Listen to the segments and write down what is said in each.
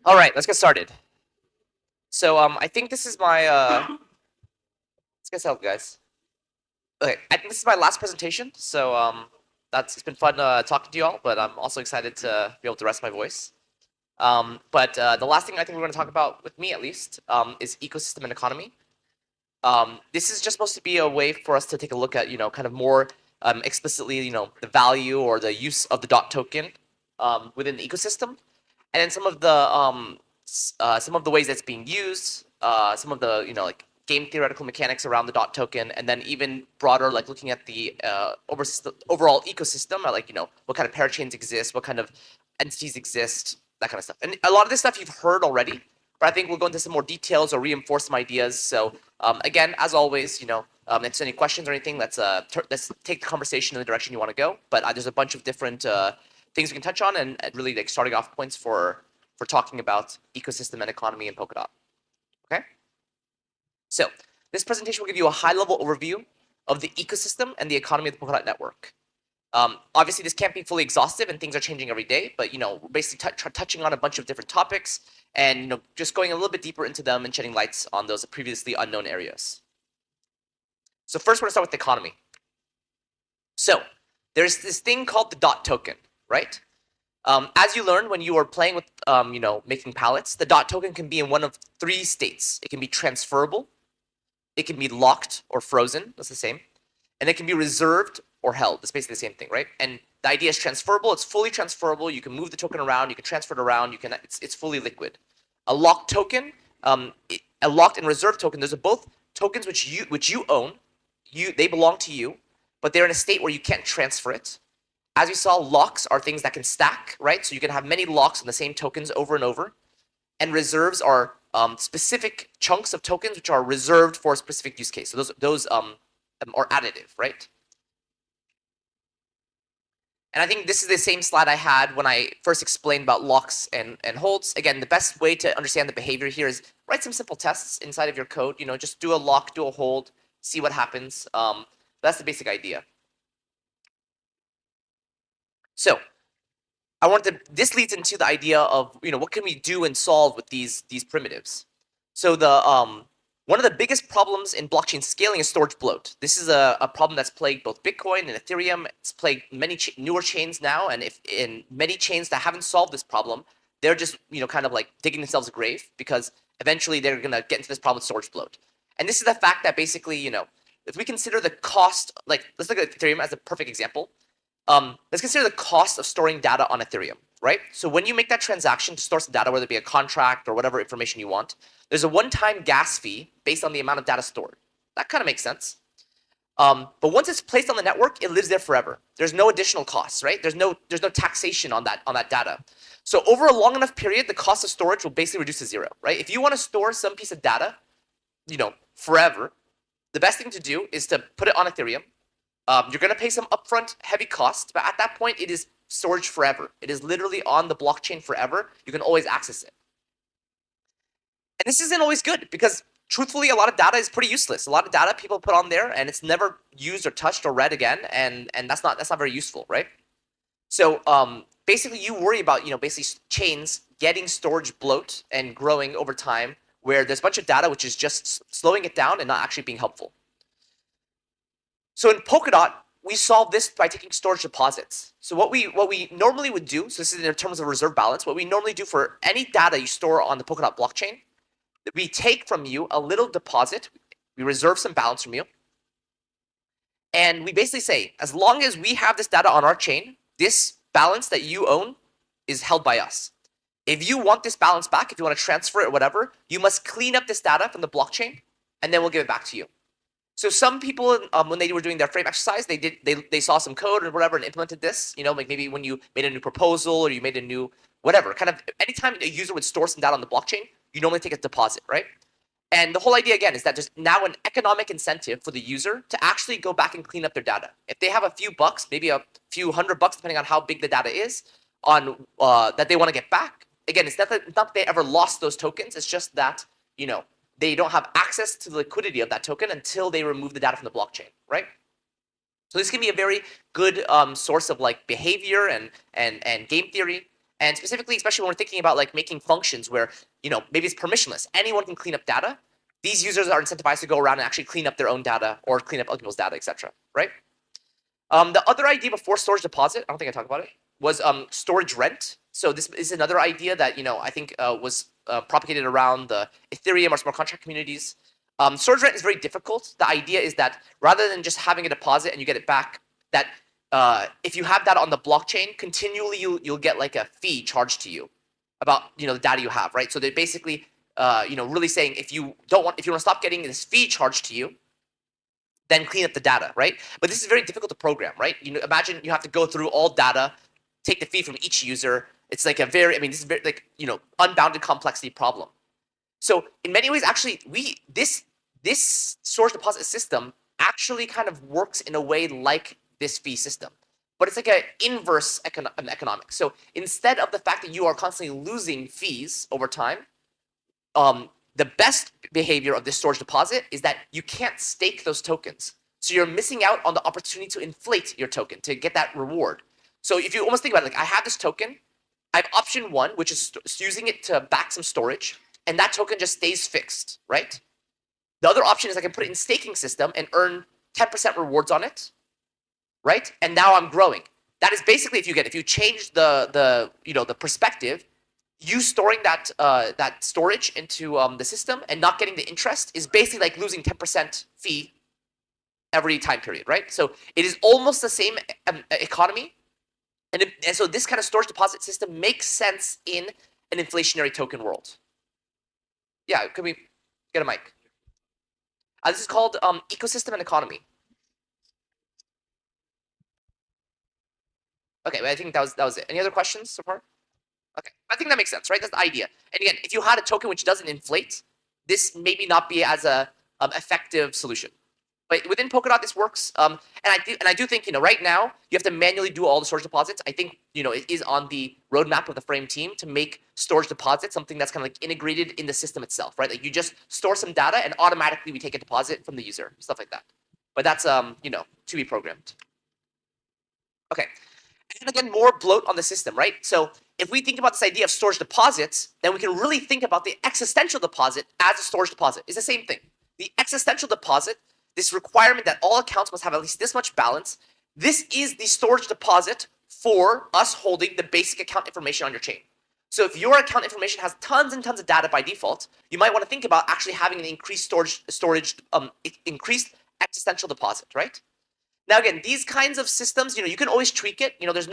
All right, let's get started. So I think this is my let's get started, guys. Okay, I think this is my last presentation. So that's it's been fun talking to you all, but I'm also excited to be able to rest my voice. But the last thing I think we're going to talk about, with me at least, is ecosystem and economy. This is just supposed to be a way for us to take a look at, kind of more explicitly, the value or the use of the dot token within the ecosystem, and then some of the ways that's being used, some of the like game theoretical mechanics around the dot token, and then even broader, like looking at the overall ecosystem, like what kind of parachains exist, what kind of entities exist, that kind of stuff. And a lot of this stuff you've heard already, but I think we'll go into some more details or reinforce some ideas. So again, as always, if there's any questions or anything, let's take the conversation in the direction you want to go. But there's a bunch of different things we can touch on, and really like starting off points for talking about ecosystem and economy in Polkadot. Okay? So this presentation will give you a high-level overview of the ecosystem and the economy of the Polkadot network. Obviously, this can't be fully exhaustive, and things are changing every day. But we're basically touching on a bunch of different topics, and just going a little bit deeper into them and shedding lights on those previously unknown areas. So first, we're gonna start with the economy. So there's this thing called the dot token, right? As you learned when you were playing with, making palettes, the dot token can be in one of three states. It can be transferable, it can be locked or frozen, that's the same, and it can be reserved or held. It's basically the same thing, right? And the idea is transferable. It's fully transferable. You can move the token around. You can transfer it around. It's fully liquid. A locked token, a locked and reserved token. Those are both tokens which you own. They belong to you, but they're in a state where you can't transfer it. As we saw, locks are things that can stack, right? So you can have many locks on the same tokens over and over. And reserves are specific chunks of tokens which are reserved for a specific use case. So those are additive, right? And I think this is the same slide I had when I first explained about locks and holds. Again, the best way to understand the behavior here is write some simple tests inside of your code. Just do a lock, do a hold, see what happens. That's the basic idea. So this leads into the idea of what can we do and solve with these primitives. So one of the biggest problems in blockchain scaling is storage bloat. This is a problem that's plagued both Bitcoin and Ethereum. It's plagued many newer chains now, and if in many chains that haven't solved this problem, they're just kind of like digging themselves a grave, because eventually they're gonna get into this problem with storage bloat. And this is the fact that basically if we consider the cost, like let's look at Ethereum as a perfect example. Let's consider the cost of storing data on Ethereum, right? So when you make that transaction to store some data, whether it be a contract or whatever information you want, there's a one-time gas fee based on the amount of data stored. That kind of makes sense. But once it's placed on the network, it lives there forever. There's no additional costs, right? There's no taxation on that data. So over a long enough period, the cost of storage will basically reduce to zero, right? If you want to store some piece of data, forever, the best thing to do is to put it on Ethereum. You're going to pay some upfront heavy costs, but at that point, it is storage forever. It is literally on the blockchain forever. You can always access it. And this isn't always good, because truthfully, a lot of data is pretty useless. A lot of data people put on there, and it's never used or touched or read again, and that's not very useful, right? So basically, you worry about basically chains getting storage bloat and growing over time, where there's a bunch of data which is just slowing it down and not actually being helpful. So in Polkadot, we solve this by taking storage deposits. So what we normally would do, so this is in terms of reserve balance, what we normally do for any data you store on the Polkadot blockchain, we take from you a little deposit, we reserve some balance from you, and we basically say, as long as we have this data on our chain, this balance that you own is held by us. If you want this balance back, if you want to transfer it or whatever, you must clean up this data from the blockchain, and then we'll give it back to you. So some people, when they were doing their frame exercise, they saw some code or whatever and implemented this. Like maybe when you made a new proposal or you made a new whatever, kind of anytime a user would store some data on the blockchain, you normally take a deposit, right? And the whole idea again is that there's now an economic incentive for the user to actually go back and clean up their data. If they have a few bucks, maybe a few $100, depending on how big the data is, on that they want to get back. Again, it's not that they ever lost those tokens. It's just that they don't have access to the liquidity of that token until they remove the data from the blockchain, right? So this can be a very good source of like behavior and game theory. And specifically, especially when we're thinking about like making functions where, maybe it's permissionless. Anyone can clean up data. These users are incentivized to go around and actually clean up their own data or clean up other people's data, etc. Right? The other idea before storage deposit, I don't think I talked about it, was storage rent. So this is another idea that I think was propagated around the Ethereum or smart contract communities. Storage rent is very difficult. The idea is that rather than just having a deposit and you get it back, that if you have that on the blockchain, continually you'll get like a fee charged to you about the data you have, right? So they're basically really saying if you want to stop getting this fee charged to you, then clean up the data, right? But this is very difficult to program, right? Imagine you have to go through all data, take the fee from each user. It's like this is very like unbounded complexity problem. So in many ways, actually, this storage deposit system actually kind of works in a way like this fee system, but it's like an inverse economics. So instead of the fact that you are constantly losing fees over time, the best behavior of this storage deposit is that you can't stake those tokens. So you're missing out on the opportunity to inflate your token to get that reward. So if you almost think about it, like I have this token, I have option one, which is using it to back some storage, and that token just stays fixed, right? The other option is I can put it in staking system and earn 10% rewards on it, right? And now I'm growing. That is basically if you change the perspective, you storing that storage into the system and not getting the interest is basically like losing 10% fee every time period, right? So it is almost the same economy, and so this kind of storage deposit system makes sense in an inflationary token world. Yeah, could we get a mic? This is called ecosystem and economy. Okay, I think that was it. Any other questions so far? Okay, I think that makes sense, right? That's the idea. And again, if you had a token which doesn't inflate, this maybe not be as a effective solution. But within Polkadot, this works. And I do think right now you have to manually do all the storage deposits. I think it is on the roadmap of the Frame team to make storage deposits something that's kind of like integrated in the system itself, right? Like you just store some data and automatically we take a deposit from the user, stuff like that. But that's to be programmed. Okay. And again, more bloat on the system, right? So if we think about this idea of storage deposits, then we can really think about the existential deposit as a storage deposit. It's the same thing. The existential deposit, this requirement that all accounts must have at least this much balance, this is the storage deposit for us holding the basic account information on your chain. So if your account information has tons and tons of data by default, you might want to think about actually having an increased increased existential deposit, right? Now again, these kinds of systems, you can always tweak it. There's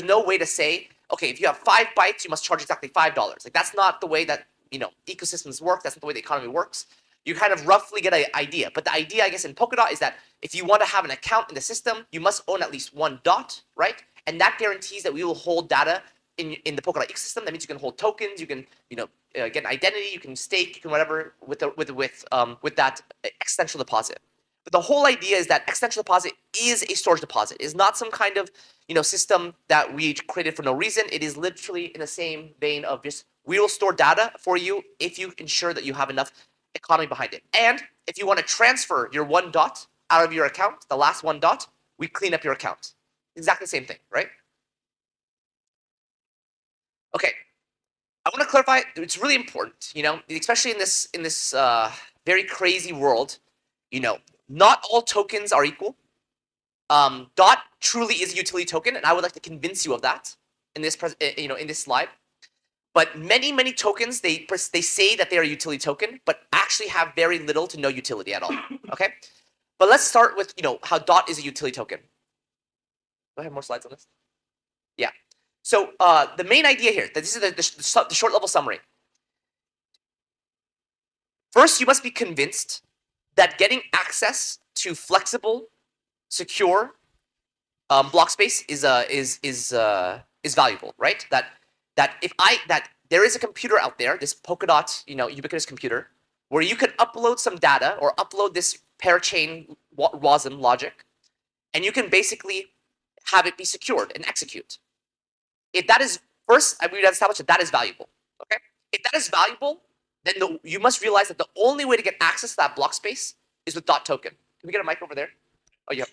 no way to say, okay, if you have 5 bytes, you must charge exactly $5. Like that's not the way that ecosystems work. That's not the way the economy works. You kind of roughly get an idea. But the idea, I guess, in Polkadot is that if you want to have an account in the system, you must own at least one dot, right? And that guarantees that we will hold data in the Polkadot ecosystem. That means you can hold tokens, you can get an identity, you can stake, you can whatever with that existential deposit. But the whole idea is that existential deposit is a storage deposit. It is not some kind of system that we created for no reason. It is literally in the same vein of just we will store data for you if you ensure that you have enough economy behind it. And if you want to transfer your one dot out of your account, the last one dot, we clean up your account. Exactly the same thing, right? Okay, I want to clarify. It's really important, especially in this very crazy world. Not all tokens are equal. Dot truly is a utility token, and I would like to convince you of that in this in this slide. But many tokens they say that they are a utility token, but actually have very little to no utility at all. Okay, but let's start with how Dot is a utility token. Do I have more slides on this? Yeah. So the main idea here, that this is the short level summary. First, you must be convinced that getting access to flexible, secure block space is valuable, right? That there is a computer out there, this Polkadot, ubiquitous computer, where you could upload some data or upload this parachain WASM logic, and you can basically have it be secured and execute. If that is first, we would establish that is valuable. Okay, if that is valuable, then you must realize that the only way to get access to that block space is with dot token. Can we get a mic over there? Oh, yeah.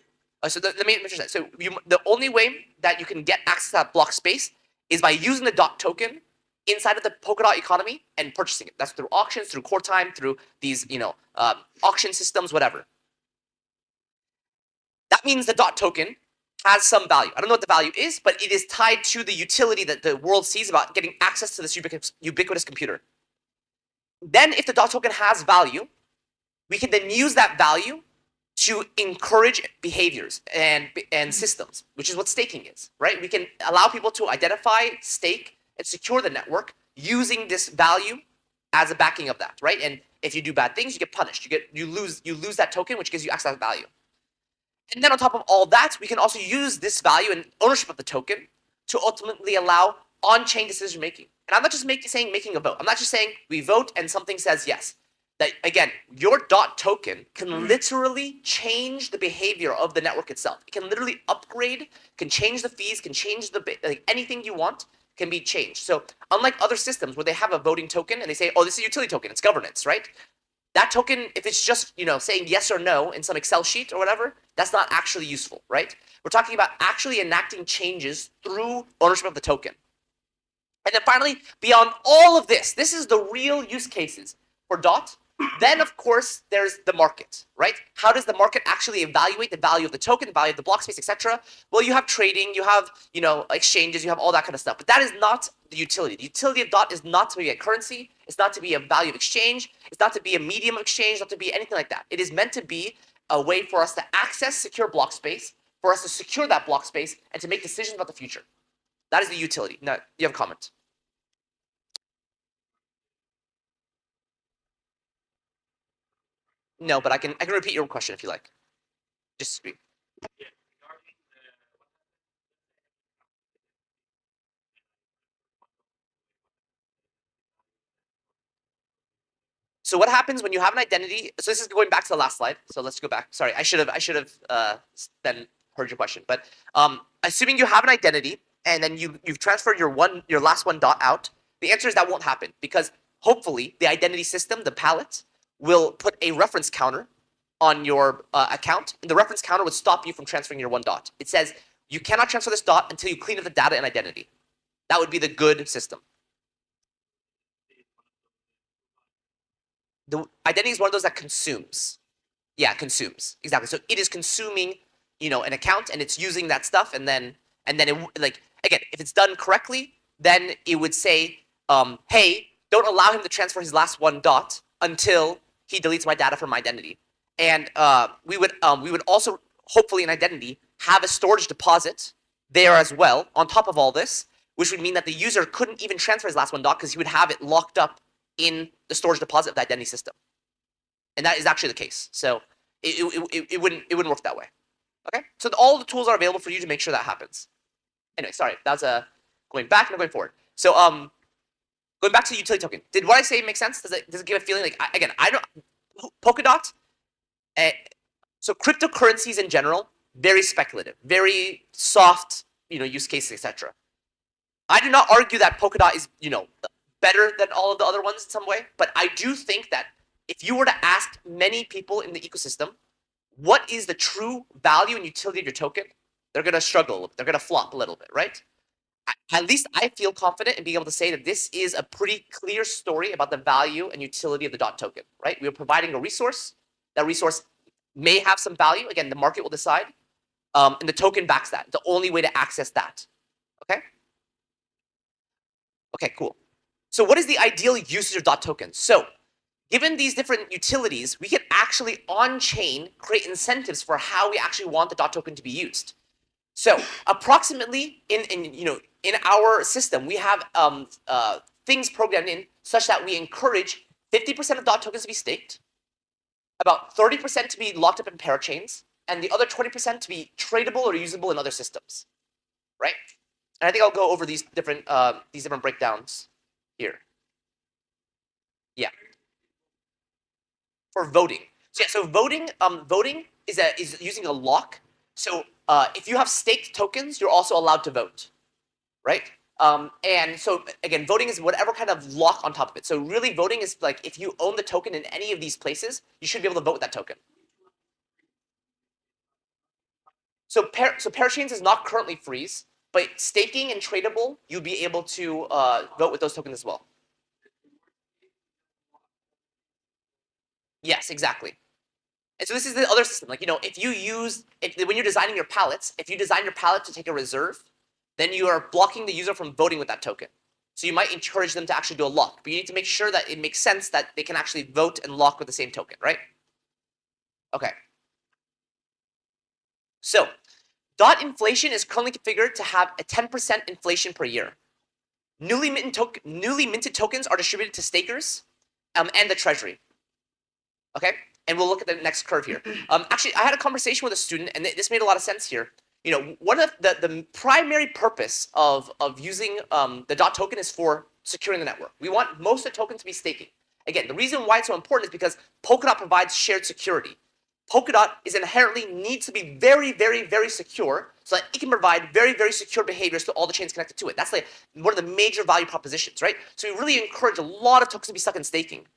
So let me finish that. So the only way that you can get access to that block space is by using the DOT token inside of the Polkadot economy and purchasing it. That's through auctions, through core time, through these, auction systems, whatever. That means the DOT token has some value. I don't know what the value is, but it is tied to the utility that the world sees about getting access to this ubiquitous computer. Then if the DOT token has value, we can then use that value to encourage behaviors and systems, which is what staking is, right? We can allow people to identify, stake, and secure the network using this value as a backing of that, right? And if you do bad things, you get punished. You lose that token, which gives you access to value. And then on top of all that, we can also use this value and ownership of the token to ultimately allow on-chain decision making. And I'm not just saying making a vote. I'm not just saying we vote and something says yes. That again, your DOT token can literally change the behavior of the network itself. It can literally upgrade, can change the fees, can change anything you want can be changed. So unlike other systems where they have a voting token and they say, oh, this is a utility token, it's governance, right? That token, if it's just, saying yes or no in some Excel sheet or whatever, that's not actually useful, right? We're talking about actually enacting changes through ownership of the token. And then finally, beyond all of this, this is the real use cases for DOT. Then, of course, there's the market, right? How does the market actually evaluate the value of the token, the value of the block space, etc.? Well, you have trading, you have, exchanges, you have all that kind of stuff. But that is not the utility. The utility of DOT is not to be a currency. It's not to be a value of exchange. It's not to be a medium of exchange, not to be anything like that. It is meant to be a way for us to access secure block space, for us to secure that block space, and to make decisions about the future. That is the utility. Now, you have a comment. No, but I can repeat your question if you like. Just speak. So what happens when you have an identity? So this is going back to the last slide. So let's go back. Sorry, I should have then heard your question. But assuming you have an identity and then you've transferred your last one dot out, the answer is that won't happen because hopefully the identity system, the palette, will put a reference counter on your account, and the reference counter would stop you from transferring your one dot. It says you cannot transfer this dot until you clean up the data and identity. That would be the good system. The identity is one of those that consumes. Yeah, consumes. Exactly. So it is consuming, an account and it's using that stuff and then it, like, again, if it's done correctly, then it would say, hey, don't allow him to transfer his last one dot until he deletes my data from my identity. And we would also hopefully in identity have a storage deposit there as well on top of all this, which would mean that the user couldn't even transfer his last one dot because he would have it locked up in the storage deposit of the identity system. And that is actually the case. So it wouldn't work that way. Okay? So all the tools are available for you to make sure that happens. Anyway, sorry, that was going back and going forward. So going back to the utility token. Did what I say make sense? Does it give a feeling like I don't Polkadot? So cryptocurrencies in general, very speculative, very soft, use cases, etc. I do not argue that Polkadot is, better than all of the other ones in some way, but I do think that if you were to ask many people in the ecosystem, what is the true value and utility of your token, they're going to struggle. They're going to flop a little bit, right? At least I feel confident in being able to say that this is a pretty clear story about the value and utility of the DOT token, right? We are providing a resource. That resource may have some value. Again, the market will decide. And the token backs that. The only way to access that. Okay? Okay, cool. So what is the ideal usage of DOT tokens? So given these different utilities, we can actually on-chain create incentives for how we actually want the DOT token to be used. So approximately in our system, we have things programmed in such that we encourage 50% of DOT tokens to be staked, about 30% to be locked up in parachains, and the other 20% to be tradable or usable in other systems, right? And I think I'll go over these different breakdowns here. Yeah. For voting. So yeah, so voting is using a lock. So if you have staked tokens, you're also allowed to vote, right? And so again, voting is whatever kind of lock on top of it. So really, voting is like if you own the token in any of these places, you should be able to vote with that token. So parachains is not currently freeze. But staking and tradable, you'll be able to vote with those tokens as well. Yes, exactly. And so this is the other system. Like, if you use, when you're designing your palettes, if you design your palette to take a reserve, then you are blocking the user from voting with that token. So you might encourage them to actually do a lock, but you need to make sure that it makes sense that they can actually vote and lock with the same token, right? Okay. So dot inflation is currently configured to have a 10% inflation per year. Newly minted tokens are distributed to stakers and the treasury. Okay, and we'll look at the next curve here. Actually, I had a conversation with a student, and this made a lot of sense here. One of the primary purpose of using the dot token is for securing the network. We want most of the tokens to be staking. Again, the reason why it's so important is because Polkadot provides shared security. Polkadot is inherently needs to be very, very, very secure so that it can provide very, very secure behaviors to all the chains connected to it. That's like one of the major value propositions, right? So we really encourage a lot of tokens to be stuck in staking.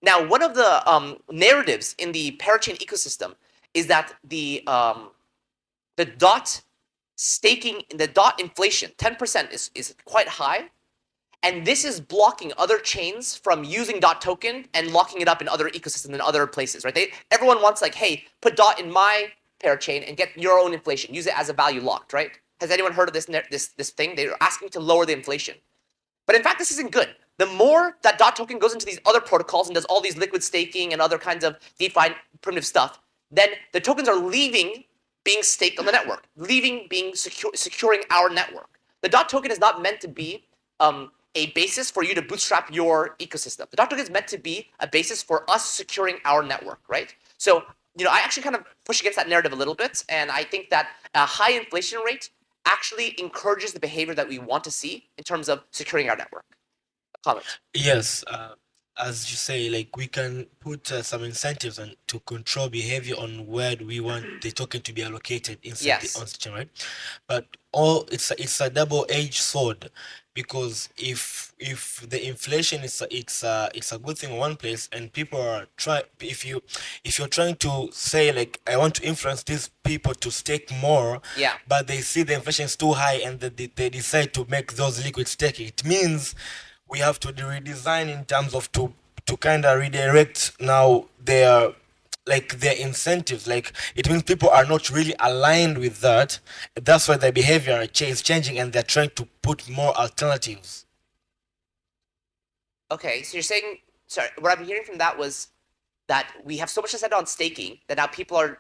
Now, one of the narratives in the parachain ecosystem is that the dot staking, the dot inflation, 10% is quite high, and this is blocking other chains from using dot token and locking it up in other ecosystems and other places, right? Everyone wants like, hey, put dot in my parachain and get your own inflation, use it as a value locked, right? Has anyone heard of this thing? They're asking to lower the inflation. But in fact, this isn't good. The more that dot token goes into these other protocols and does all these liquid staking and other kinds of DeFi primitive stuff, then the tokens are leaving being staked on the network, leaving being securing our network. The dot token is not meant to be a basis for you to bootstrap your ecosystem. The dot token is meant to be a basis for us securing our network, right? So, I actually kind of push against that narrative a little bit, and I think that a high inflation rate actually encourages the behavior that we want to see in terms of securing our network. Comment. Yes, as you say, like we can put some incentives on to control behavior on where do we want the token to be allocated inside the Yes. on chain, right? But all it's a double-edged sword because if the inflation is it's a good thing in one place and people are try if you're trying to say like I want to influence these people to stake more, Yeah. but they see the inflation is too high and they decide to make those liquid staking, it means we have to redesign in terms of to kind of redirect now their incentives. Like it means people are not really aligned with that. That's why their behavior is changing and they're trying to put more alternatives. Okay, so you're saying, sorry, what I'm hearing from that was that we have so much incentive on staking that now people are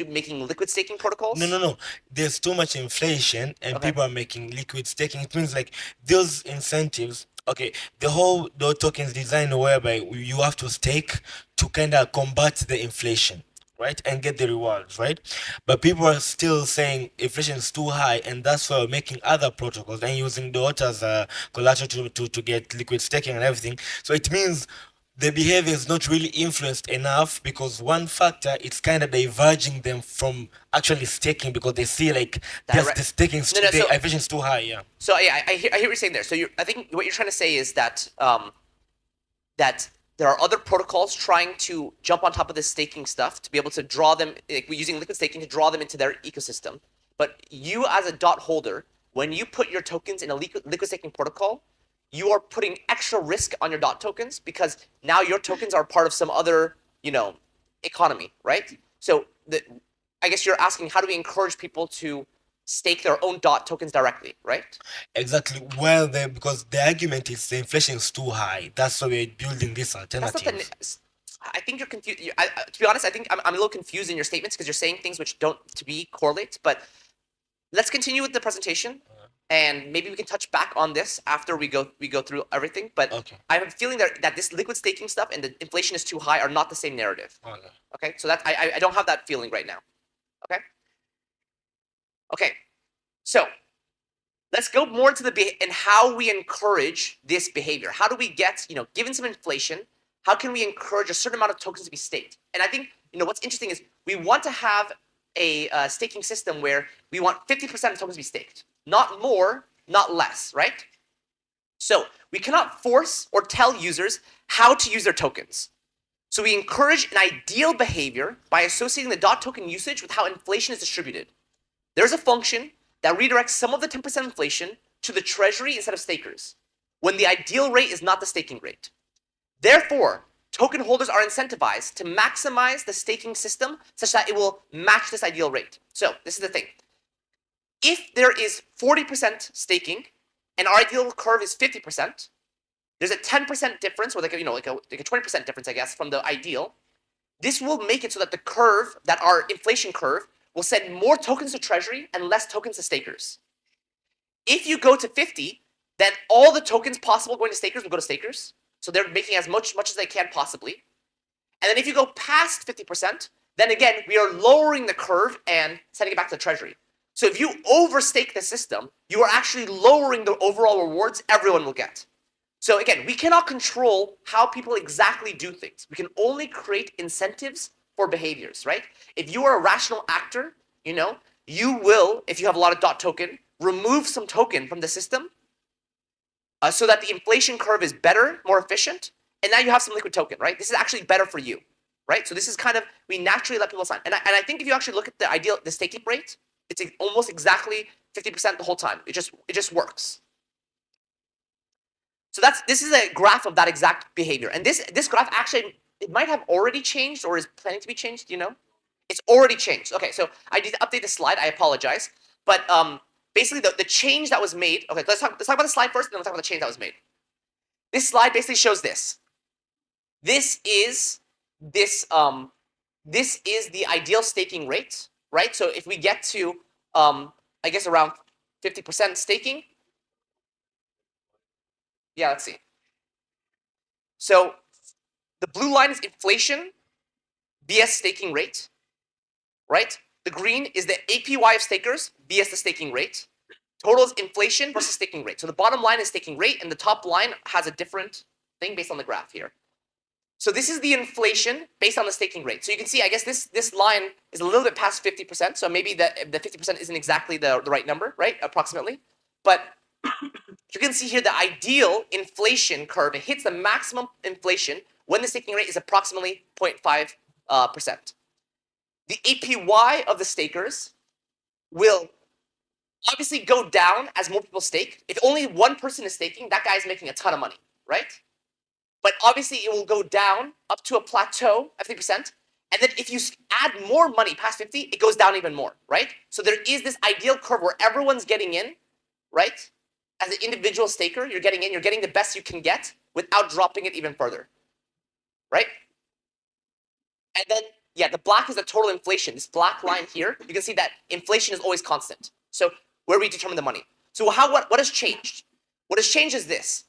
making liquid staking No, protocols. no, no. There's too much inflation and Okay. people are making liquid staking. It means like those incentives. Okay, the whole dot token is designed whereby you have to stake to kind of combat the inflation, right, and get the rewards, right? But people are still saying inflation is too high, and that's why we're making other protocols and using dot as a collateral to get liquid staking and everything. So it means the behavior is not really influenced enough because one factor it's kind of diverging them from actually staking because they see like just the Direct. staking No, no. the inflation is too high. Yeah. So yeah, I hear what you're saying there. So I think what you're trying to say is that that there are other protocols trying to jump on top of this staking stuff to be able to draw them, like we're using liquid staking to draw them into their ecosystem. But you as a dot holder, when you put your tokens in a liquid staking protocol, you are putting extra risk on your dot tokens because now your tokens are part of some other, economy, right? So I guess you're asking how do we encourage people to stake their own dot tokens directly, right? Exactly. Well, then because the argument is the inflation is too high, that's why we're building these That's not the. alternatives. I think you're confused. To be honest, I think I'm a little confused in your statements because you're saying things which don't to be correlate. But let's continue with the presentation, and maybe we can touch back on this after we go through everything. But Okay. I have a feeling that this liquid staking stuff and the inflation is too high are not the same narrative. Okay. Okay, so that I don't have that feeling right now. Okay. Okay. So let's go more into and how we encourage this behavior. How do we get, given some inflation, how can we encourage a certain amount of tokens to be staked? And I think, what's interesting is we want to have a staking system where we want 50% of tokens to be staked, not more, not less, right? So we cannot force or tell users how to use their tokens. So we encourage an ideal behavior by associating the dot token usage with how inflation is distributed. There's a function that redirects some of the 10% inflation to the treasury instead of stakers, when the ideal rate is not the staking rate. Therefore, token holders are incentivized to maximize the staking system such that it will match this ideal rate. So this is the thing. If there is 40% staking and our ideal curve is 50%, there's a 10% difference, or like a 20% difference, I guess, from the ideal. This will make it so that the curve, that our inflation curve, will send more tokens to treasury and less tokens to stakers. If you go to 50, then all the tokens possible going to stakers will go to stakers. So they're making as much as they can possibly. And then if you go past 50%, then again, we are lowering the curve and sending it back to the treasury. So if you overstake the system, you are actually lowering the overall rewards everyone will get. So again, we cannot control how people exactly do things. We can only create incentives for behaviors, right? If you are a rational actor, you will, if you have a lot of dot token, remove some token from the system so that the inflation curve is better, more efficient, and now you have some liquid token, right? This is actually better for you, right? So this is kind of, we naturally let people sign. And I think if you actually look at the staking rate, it's almost exactly 50% the whole time. It just works. So this is a graph of that exact behavior. And this graph actually, it might have already changed or is planning to be changed, It's already changed. Okay, so I need to update the slide. I apologize. But basically the change that was made, okay, let's talk about the slide first, and then we'll talk about the change that was made. This slide basically shows this. This is the ideal staking rate, right? So if we get to, I guess around 50% staking, yeah, let's see. So the blue line is inflation vs staking rate, right? The green is the APY of stakers vs the staking rate. Total is inflation versus staking rate. So the bottom line is staking rate, and the top line has a different thing based on the graph here. So this is the inflation based on the staking rate. So you can see, I guess this line is a little bit past 50%. So maybe the 50% isn't exactly the right number, right? Approximately. But you can see here the ideal inflation curve. It hits the maximum inflation when the staking rate is approximately 0.5%. The APY of the stakers will obviously go down as more people stake. If only one person is staking, that guy is making a ton of money, right? But obviously it will go down up to a plateau at 50%. And then if you add more money past 50, it goes down even more, right? So there is this ideal curve where everyone's getting in, right? As an individual staker, you're getting in, you're getting the best you can get without dropping it even further, right? And then, yeah, the black is the total inflation. This black line here, you can see that inflation is always constant. So where we determine the money. So what has changed? What has changed is this.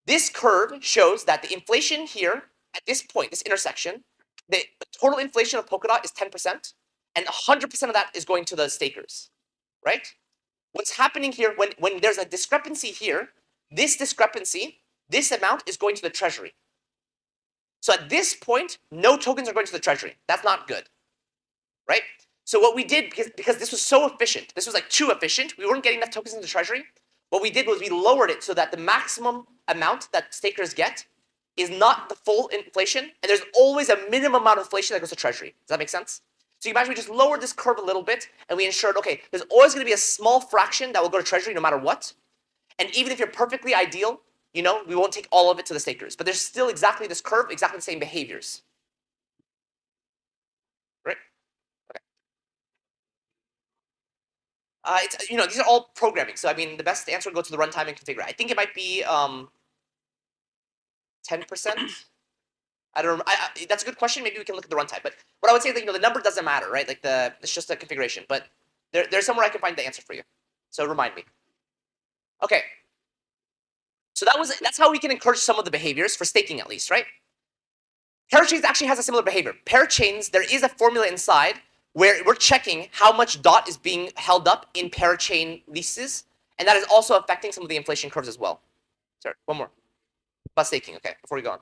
This curve shows that the inflation here, at this point, this intersection, the total inflation of Polkadot is 10%, and 100% of that is going to the stakers, right? What's happening here, when there's a discrepancy here, this discrepancy, this amount is going to the treasury. So at this point, no tokens are going to the treasury. That's not good, right? So what we did, because this was so efficient, this was like too efficient, we weren't getting enough tokens in the treasury. What we did was we lowered it so that the maximum amount that stakers get is not the full inflation, and there's always a minimum amount of inflation that goes to treasury. Does that make sense? So you imagine we just lowered this curve a little bit, and we ensured, okay, there's always going to be a small fraction that will go to treasury no matter what. And even if you're perfectly ideal, we won't take all of it to the stakers. But there's still exactly this curve, exactly the same behaviors. Right? Okay. These are all programming. So I mean, the best answer would go to the runtime and configure. I think it might be 10%. I don't know. That's a good question. Maybe we can look at the runtime. But what I would say is that, the number doesn't matter, right? Like it's just a configuration. But there's somewhere I can find the answer for you. So remind me. Okay. So that's how we can encourage some of the behaviors for staking, at least, right? Parachains actually has a similar behavior. Parachains, there is a formula inside where we're checking how much DOT is being held up in parachain leases, and that is also affecting some of the inflation curves as well. Sorry, one more. About staking, okay, before we go on.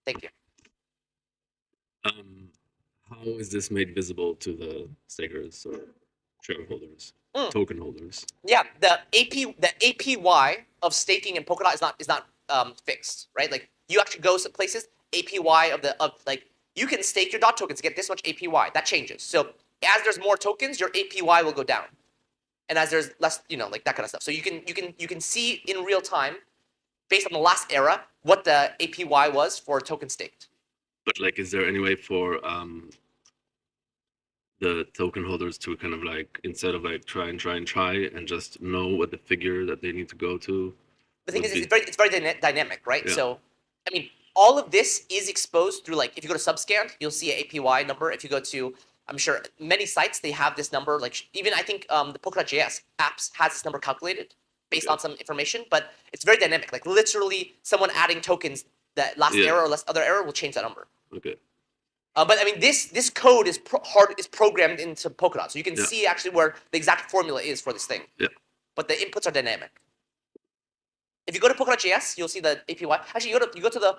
Thank you. How is this made visible to the stakers or shareholders, token holders? Yeah, the APY of staking in Polkadot is not fixed, right? Like you actually go some places, APY of you can stake your DOT tokens to get this much APY. That changes. So as there's more tokens, your APY will go down, and as there's less, like that kind of stuff. So you can see in real time, based on the last era, what the APY was for a token staked. But like, is there any way for the token holders to kind of like, instead of like try and just know what the figure that they need to go to? The thing would is, be- it's very dynamic, right? Yeah. So, I mean, all of this is exposed through, like, if you go to Subscan, you'll see an APY number. If you go to, I'm sure many sites, they have this number. Like, even I think the Polkadot.js apps has this number calculated based Okay. on some information, but it's very dynamic. Like, literally, someone adding tokens that last Yeah. era or last other era will change that number. Okay. But I mean, this code is programmed into Polkadot, so you can Yeah. see actually where the exact formula is for this thing. Yeah. But the inputs are dynamic. If you go to Polkadot.js, you'll see the APY. Actually, you go to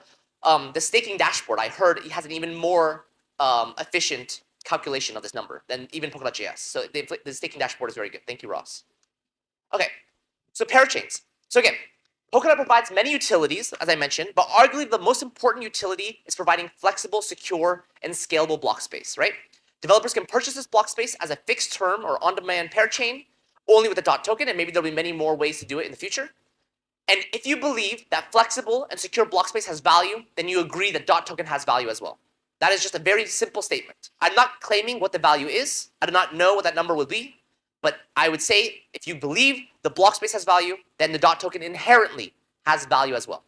the staking dashboard. I heard it has an even more efficient calculation of this number than even Polkadot.js. So the staking dashboard is very good. Thank you, Ross. Okay, so parachains. So again, Polkadot provides many utilities, as I mentioned, but arguably the most important utility is providing flexible, secure, and scalable block space, right? Developers can purchase this block space as a fixed term or on-demand parachain only with a DOT token, and maybe there'll be many more ways to do it in the future. And if you believe that flexible and secure block space has value, then you agree that DOT token has value as well. That is just a very simple statement. I'm not claiming what the value is. I do not know what that number will be. But I would say if you believe the block space has value, then the DOT token inherently has value as well.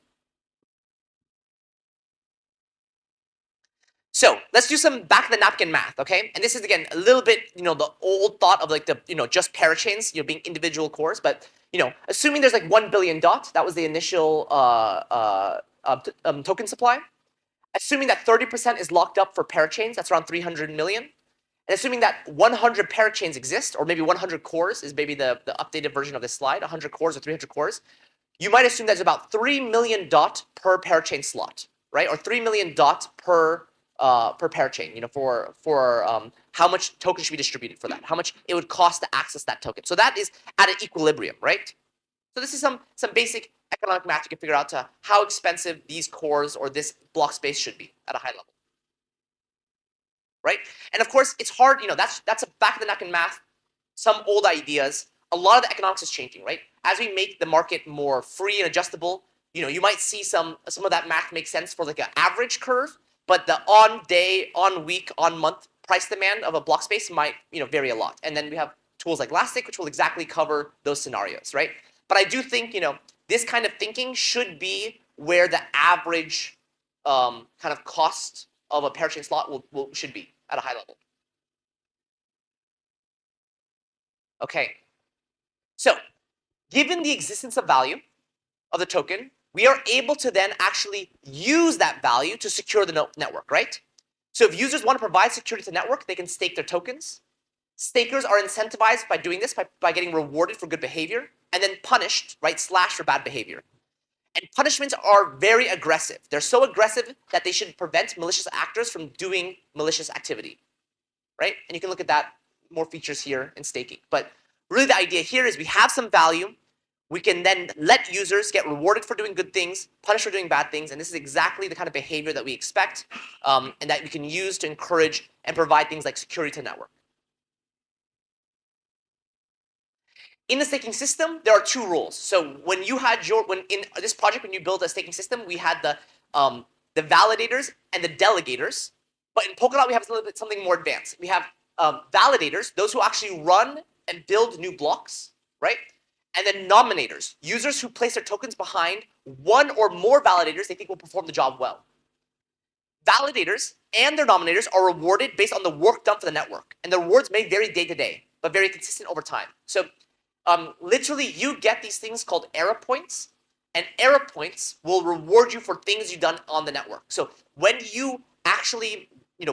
So let's do some back of the napkin math, okay? And this is again a little bit, the old thought of like the, just parachains, being individual cores. But assuming there's like 1 billion DOT, that was the initial token supply. Assuming that 30% is locked up for parachains, that's around 300 million. And assuming that 100 parachains exist, or maybe 100 cores is maybe the updated version of this slide, 100 cores or 300 cores, you might assume there's about 3 million DOT per parachain slot, right? Or 3 million DOT per parachain, for how much tokens should be distributed for that, how much it would cost to access that token. So that is at an equilibrium, right? So this is some basic economic math you can figure out to how expensive these cores or this block space should be at a high level. Right? And of course, it's hard, that's a back of the napkin math, some old ideas. A lot of the economics is changing, right? As we make the market more free and adjustable, you might see some of that math make sense for like an average curve, but the on day, on week, on month price demand of a block space might, vary a lot. And then we have tools like Elastic, which will exactly cover those scenarios, right? But I do think, this kind of thinking should be where the average kind of cost of a parachain slot should be at a high level. Okay. So, given the existence of value of the token, we are able to then actually use that value to secure the network, right? So if users want to provide security to the network, they can stake their tokens. Stakers are incentivized by doing this, by getting rewarded for good behavior, and then punished, right, slashed for bad behavior. And punishments are very aggressive. They're so aggressive that they should prevent malicious actors from doing malicious activity, right? And you can look at that, more features here in staking. But really the idea here is we have some value. We can then let users get rewarded for doing good things, punished for doing bad things, and this is exactly the kind of behavior that we expect and that we can use to encourage and provide things like security to the network. In the staking system, there are two rules. So when you had in this project, when you build a staking system, we had the validators and the delegators. But in Polkadot, we have a little bit something more advanced. We have validators, those who actually run and build new blocks, right? And then nominators, users who place their tokens behind one or more validators they think will perform the job well. Validators and their nominators are rewarded based on the work done for the network. And the rewards may vary day to day, but very consistent over time. So literally, you get these things called error points, and error points will reward you for things you've done on the network. So when you actually,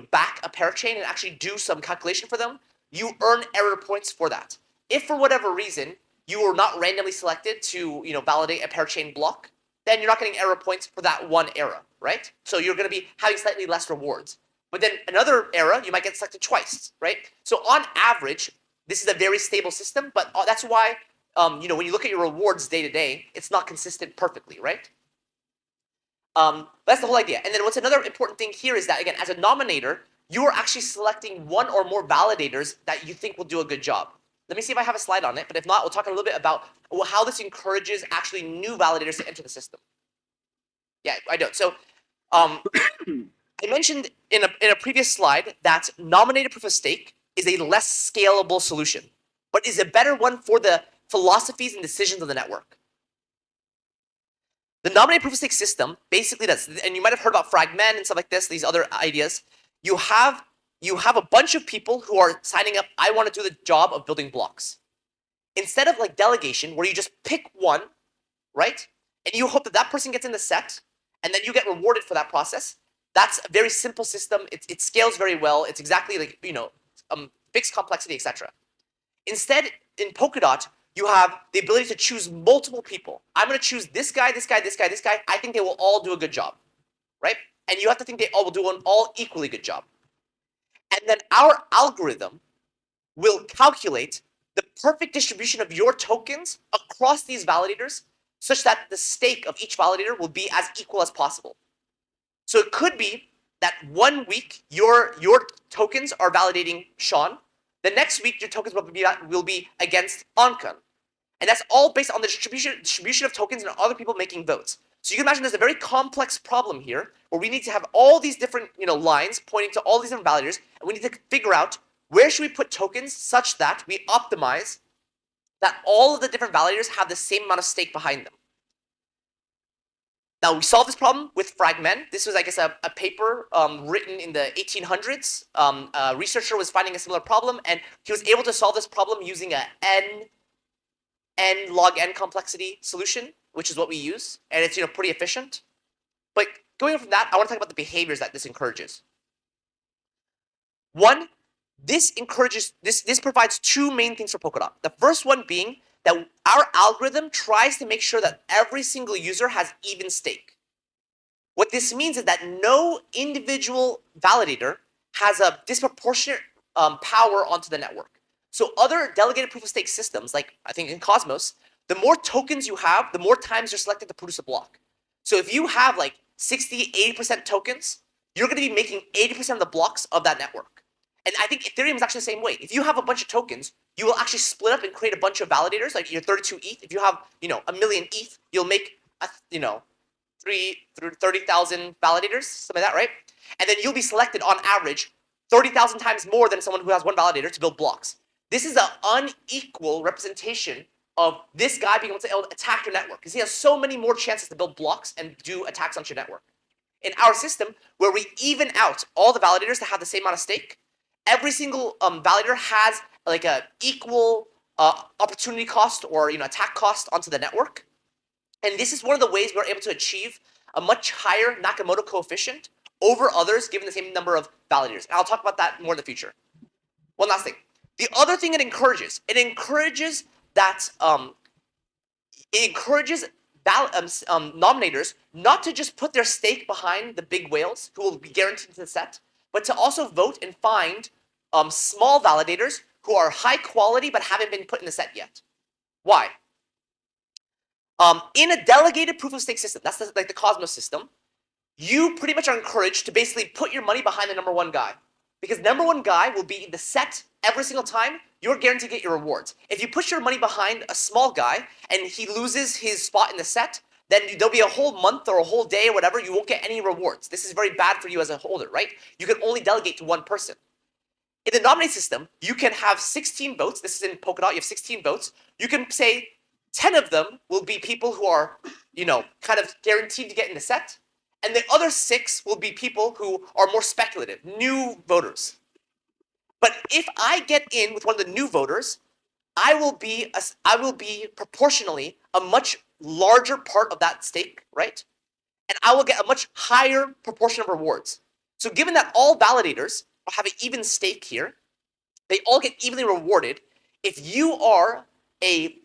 back a parachain and actually do some calculation for them, you earn error points for that. If for whatever reason you were not randomly selected to, validate a parachain block, then you're not getting error points for that one error, right? So you're going to be having slightly less rewards. But then another error, you might get selected twice, right? So on average, this is a very stable system, but that's why, when you look at your rewards day to day, it's not consistent perfectly, right? That's the whole idea. And then what's another important thing here is that, again, as a nominator, you are actually selecting one or more validators that you think will do a good job. Let me see if I have a slide on it, but if not, we'll talk a little bit about how this encourages actually new validators to enter the system. Yeah, I don't. So I mentioned in a previous slide that nominated proof of stake is a less scalable solution, but is a better one for the philosophies and decisions of the network. The nominated proof of stake system basically does, and you might have heard about fragment and stuff like this, these other ideas. You have a bunch of people who are signing up, I want to do the job of building blocks. Instead of like delegation, where you just pick one, right? And you hope that that person gets in the set, and then you get rewarded for that process. That's a very simple system. It scales very well. It's exactly like, fixed complexity, etc. Instead, in Polkadot, you have the ability to choose multiple people. I'm going to choose this guy, this guy, this guy, this guy. I think they will all do a good job, right? And you have to think they all will do an all equally good job. And then our algorithm will calculate the perfect distribution of your tokens across these validators such that the stake of each validator will be as equal as possible. So it could be that 1 week your tokens are validating Shawn. The next week your tokens will be against Ankan. And that's all based on the distribution of tokens and other people making votes. So you can imagine there's a very complex problem here where we need to have all these different lines pointing to all these different validators, and we need to figure out where should we put tokens such that we optimize that all of the different validators have the same amount of stake behind them. Now, we solved this problem with fragment. This was, I guess, a paper written in the 1800s. A researcher was finding a similar problem, and he was able to solve this problem using a n log n complexity solution, which is what we use, and it's pretty efficient. But going from that, I want to talk about the behaviors that this encourages. One, this provides two main things for Polkadot. The first one being that our algorithm tries to make sure that every single user has even stake. What this means is that no individual validator has a disproportionate power onto the network. So other delegated proof of stake systems, like I think in Cosmos, the more tokens you have, the more times you're selected to produce a block. So if you have like 60, 80% tokens, you're going to be making 80% of the blocks of that network. And I think Ethereum is actually the same way. If you have a bunch of tokens, you will actually split up and create a bunch of validators, like your 32 ETH. If you have, a million ETH, you'll make, 30,000 validators, something like that, right? And then you'll be selected on average 30,000 times more than someone who has one validator to build blocks. This is an unequal representation of this guy being able to attack your network because he has so many more chances to build blocks and do attacks onto your network. In our system, where we even out all the validators to have the same amount of stake, every single validator has like a equal opportunity cost or attack cost onto the network. And this is one of the ways we're able to achieve a much higher Nakamoto coefficient over others given the same number of validators. And I'll talk about that more in the future. One last thing. The other thing it encourages that nominators not to just put their stake behind the big whales who will be guaranteed to the set, but to also vote and find small validators who are high quality but haven't been put in the set yet. Why? In a delegated proof of stake system, that's like the Cosmos system, you pretty much are encouraged to basically put your money behind the number one guy. Because number one guy will be in the set every single time, you're guaranteed to get your rewards. If you put your money behind a small guy and he loses his spot in the set, then there'll be a whole month or a whole day or whatever, you won't get any rewards. This is very bad for you as a holder, right? You can only delegate to one person. In the nominate system, you can have 16 votes. This is in Polkadot, you have 16 votes. You can say 10 of them will be people who are, kind of guaranteed to get in the set. And the other 6 will be people who are more speculative, new voters. But if I get in with one of the new voters, I will be proportionally a much larger part of that stake, right? And I will get a much higher proportion of rewards. So given that all validators have an even stake here, they all get evenly rewarded. If you are a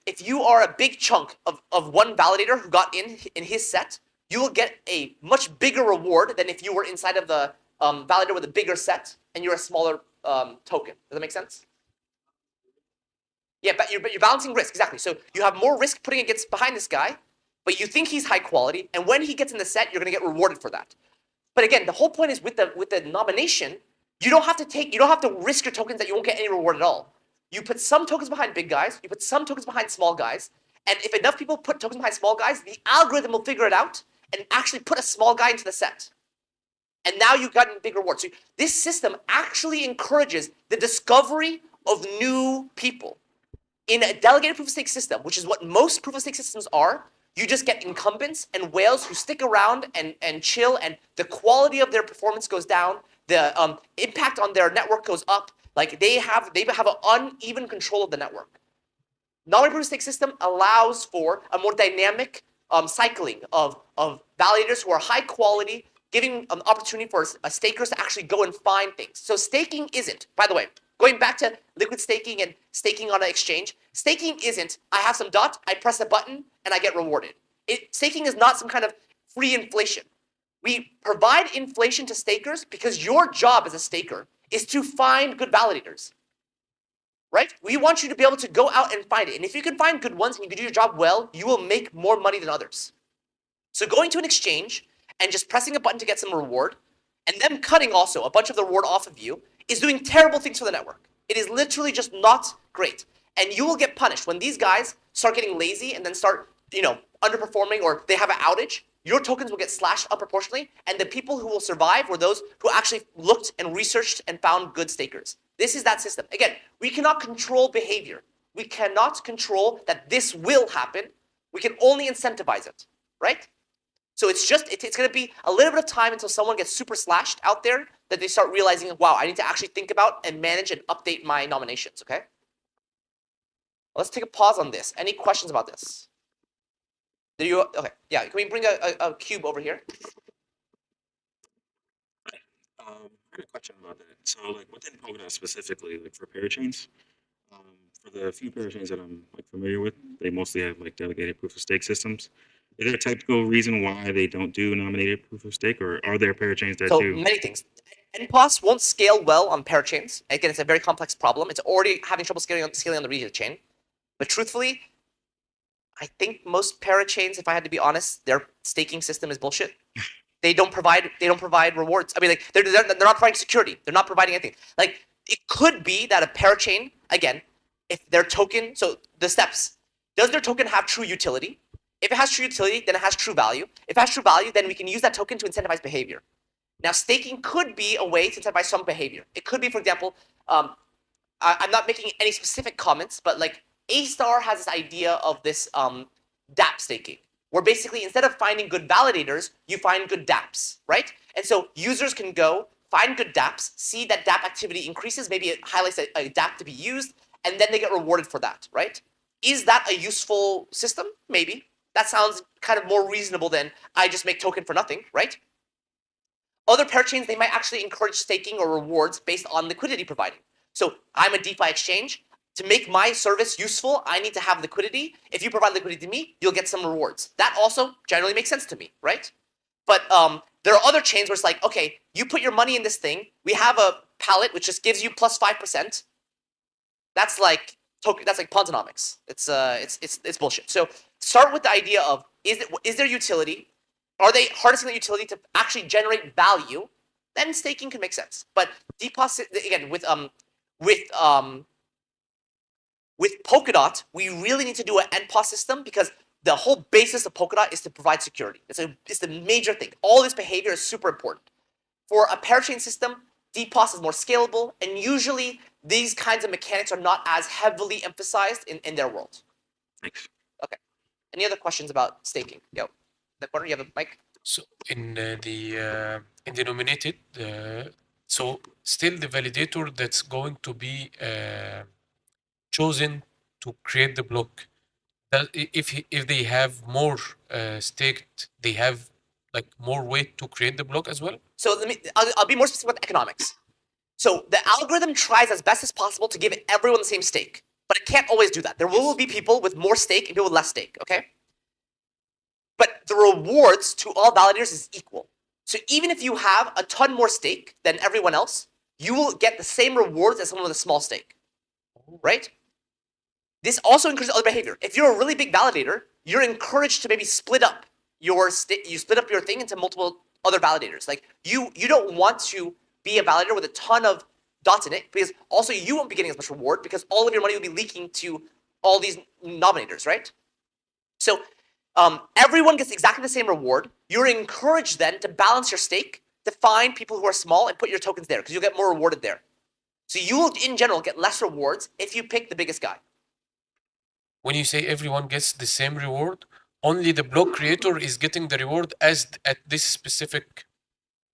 big chunk of one validator who got in his set, you will get a much bigger reward than if you were inside of the validator with a bigger set and you're a smaller token. Does that make sense? Yeah, but you're balancing risk, exactly. So you have more risk putting against behind this guy, but you think he's high quality, and when he gets in the set, you're going to get rewarded for that. But again, the whole point is with the nomination, You don't have to risk your tokens that you won't get any reward at all. You put some tokens behind big guys, you put some tokens behind small guys, and if enough people put tokens behind small guys, the algorithm will figure it out and actually put a small guy into the set. And now you've gotten big rewards. So this system actually encourages the discovery of new people. In a delegated proof of stake system, which is what most proof of stake systems are, you just get incumbents and whales who stick around and chill, and the quality of their performance goes down. The impact on their network goes up. Like they have an uneven control of the network. Non proof of stake system allows for a more dynamic cycling of validators who are high quality, giving an opportunity for stakers to actually go and find things. So staking isn't, by the way, going back to liquid staking and staking on an exchange, staking isn't, I have some DOT, I press a button, and I get rewarded. Staking is not some kind of free inflation. We provide inflation to stakers because your job as a staker is to find good validators. Right? We want you to be able to go out and find it. And if you can find good ones and you can do your job well, you will make more money than others. So going to an exchange and just pressing a button to get some reward, and them cutting also a bunch of the reward off of you, is doing terrible things for the network. It is literally just not great. And you will get punished. When these guys start getting lazy and then start, underperforming, or they have an outage, your tokens will get slashed up proportionally, and the people who will survive were those who actually looked and researched and found good stakers. This is that system. Again, we cannot control behavior. We cannot control that this will happen. We can only incentivize it, right? So it's going to be a little bit of time until someone gets super slashed out there that they start realizing, wow, I need to actually think about and manage and update my nominations, okay? Let's take a pause on this. Any questions about this? Okay, yeah, can we bring a cube over here? I had a question about that. So, like within Polkadot specifically, like for parachains, for the few parachains that I'm familiar with, they mostly have like delegated proof of stake systems. Is there a technical reason why they don't do nominated proof of stake, or are there parachains that So do? many things. NPOS won't scale well on parachains. Again, it's a very complex problem. It's already having trouble scaling on the region chain. But truthfully, I think most parachains, if I had to be honest, their staking system is bullshit. They don't provide rewards. I mean, like they're not providing security. They're not providing anything. Like it could be that a parachain, again, if their token, so the steps, does their token have true utility? If it has true utility, then it has true value. If it has true value, then we can use that token to incentivize behavior. Now, staking could be a way to incentivize some behavior. It could be, for example, I'm not making any specific comments, but like A-Star has this idea of this DApp staking, where basically instead of finding good validators, you find good dApps, right? And so users can go find good dApps, see that DApp activity increases, maybe it highlights a DApp to be used, and then they get rewarded for that, right? Is that a useful system? Maybe. That sounds kind of more reasonable than I just make token for nothing, right? Other parachains, they might actually encourage staking or rewards based on liquidity providing. So I'm a DeFi exchange. To make my service useful, I need to have liquidity. If you provide liquidity to me, you'll get some rewards. That also generally makes sense to me, right? But there are other chains where it's like, okay, you put your money in this thing. We have a pallet which just gives you plus 5%. That's like Ponzonomics. It's bullshit. So start with the idea of is there utility? Are they harnessing the utility to actually generate value? Then staking can make sense. But deposit again with Polkadot, we really need to do an NPOS system because the whole basis of Polkadot is to provide security. It's the major thing. All this behavior is super important. For a parachain system, DPoS is more scalable, and usually these kinds of mechanics are not as heavily emphasized in their world. Thanks. Okay. Any other questions about staking? Yo, the corner, you have a mic? So in the nominated, so still the validator that's going to be chosen to create the block, that if they have more staked, they have like more weight to create the block as well. So I'll be more specific with economics. So the algorithm tries as best as possible to give everyone the same stake, but it can't always do that. There will be people with more stake and people with less stake, okay? But the rewards to all validators is equal. So even if you have a ton more stake than everyone else, you will get the same rewards as someone with a small stake, right? This also increases other behavior. If you're a really big validator, you're encouraged to maybe split up your thing into multiple other validators. Like you don't want to be a validator with a ton of dots in it, because also you won't be getting as much reward because all of your money will be leaking to all these nominators, right? So everyone gets exactly the same reward. You're encouraged then to balance your stake, to find people who are small and put your tokens there because you'll get more rewarded there. So you will, in general, get less rewards if you pick the biggest guy. When you say everyone gets the same reward, only the block creator is getting the reward at this specific.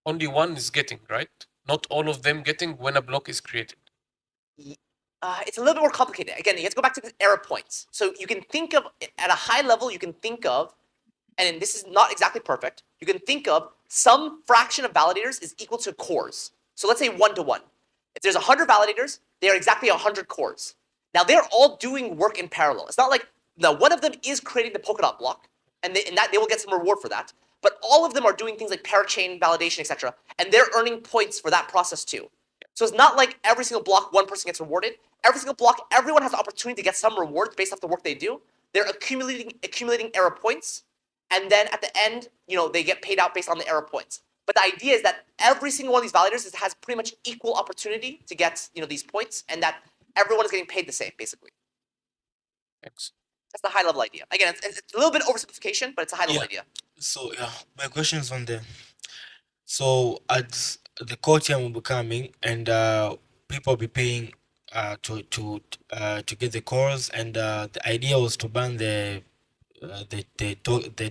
Only one is getting, right? Not all of them getting when a block is created. It's a little bit more complicated. Again, you have to go back to the error points. So you can think of, at a high level, you can think of, and this is not exactly perfect, you can think of some fraction of validators is equal to cores. So let's say 1 to 1. If there's 100 validators, they are exactly 100 cores. Now they're all doing work in parallel. It's not like, now one of them is creating the Polkadot block, and they will get some reward for that. But all of them are doing things like parachain validation, etc., and they're earning points for that process too. So it's not like every single block one person gets rewarded. Every single block, everyone has the opportunity to get some rewards based off the work they do. They're accumulating error points, and then at the end, they get paid out based on the error points. But the idea is that every single one of these validators has pretty much equal opportunity to get these points, and that everyone is getting paid the same, basically. Thanks. That's the high level idea. Again, it's a little bit oversimplification, but it's a high level idea. So my question is on the. So as the court time will be coming, and people will be paying to get the cores, and the idea was to ban the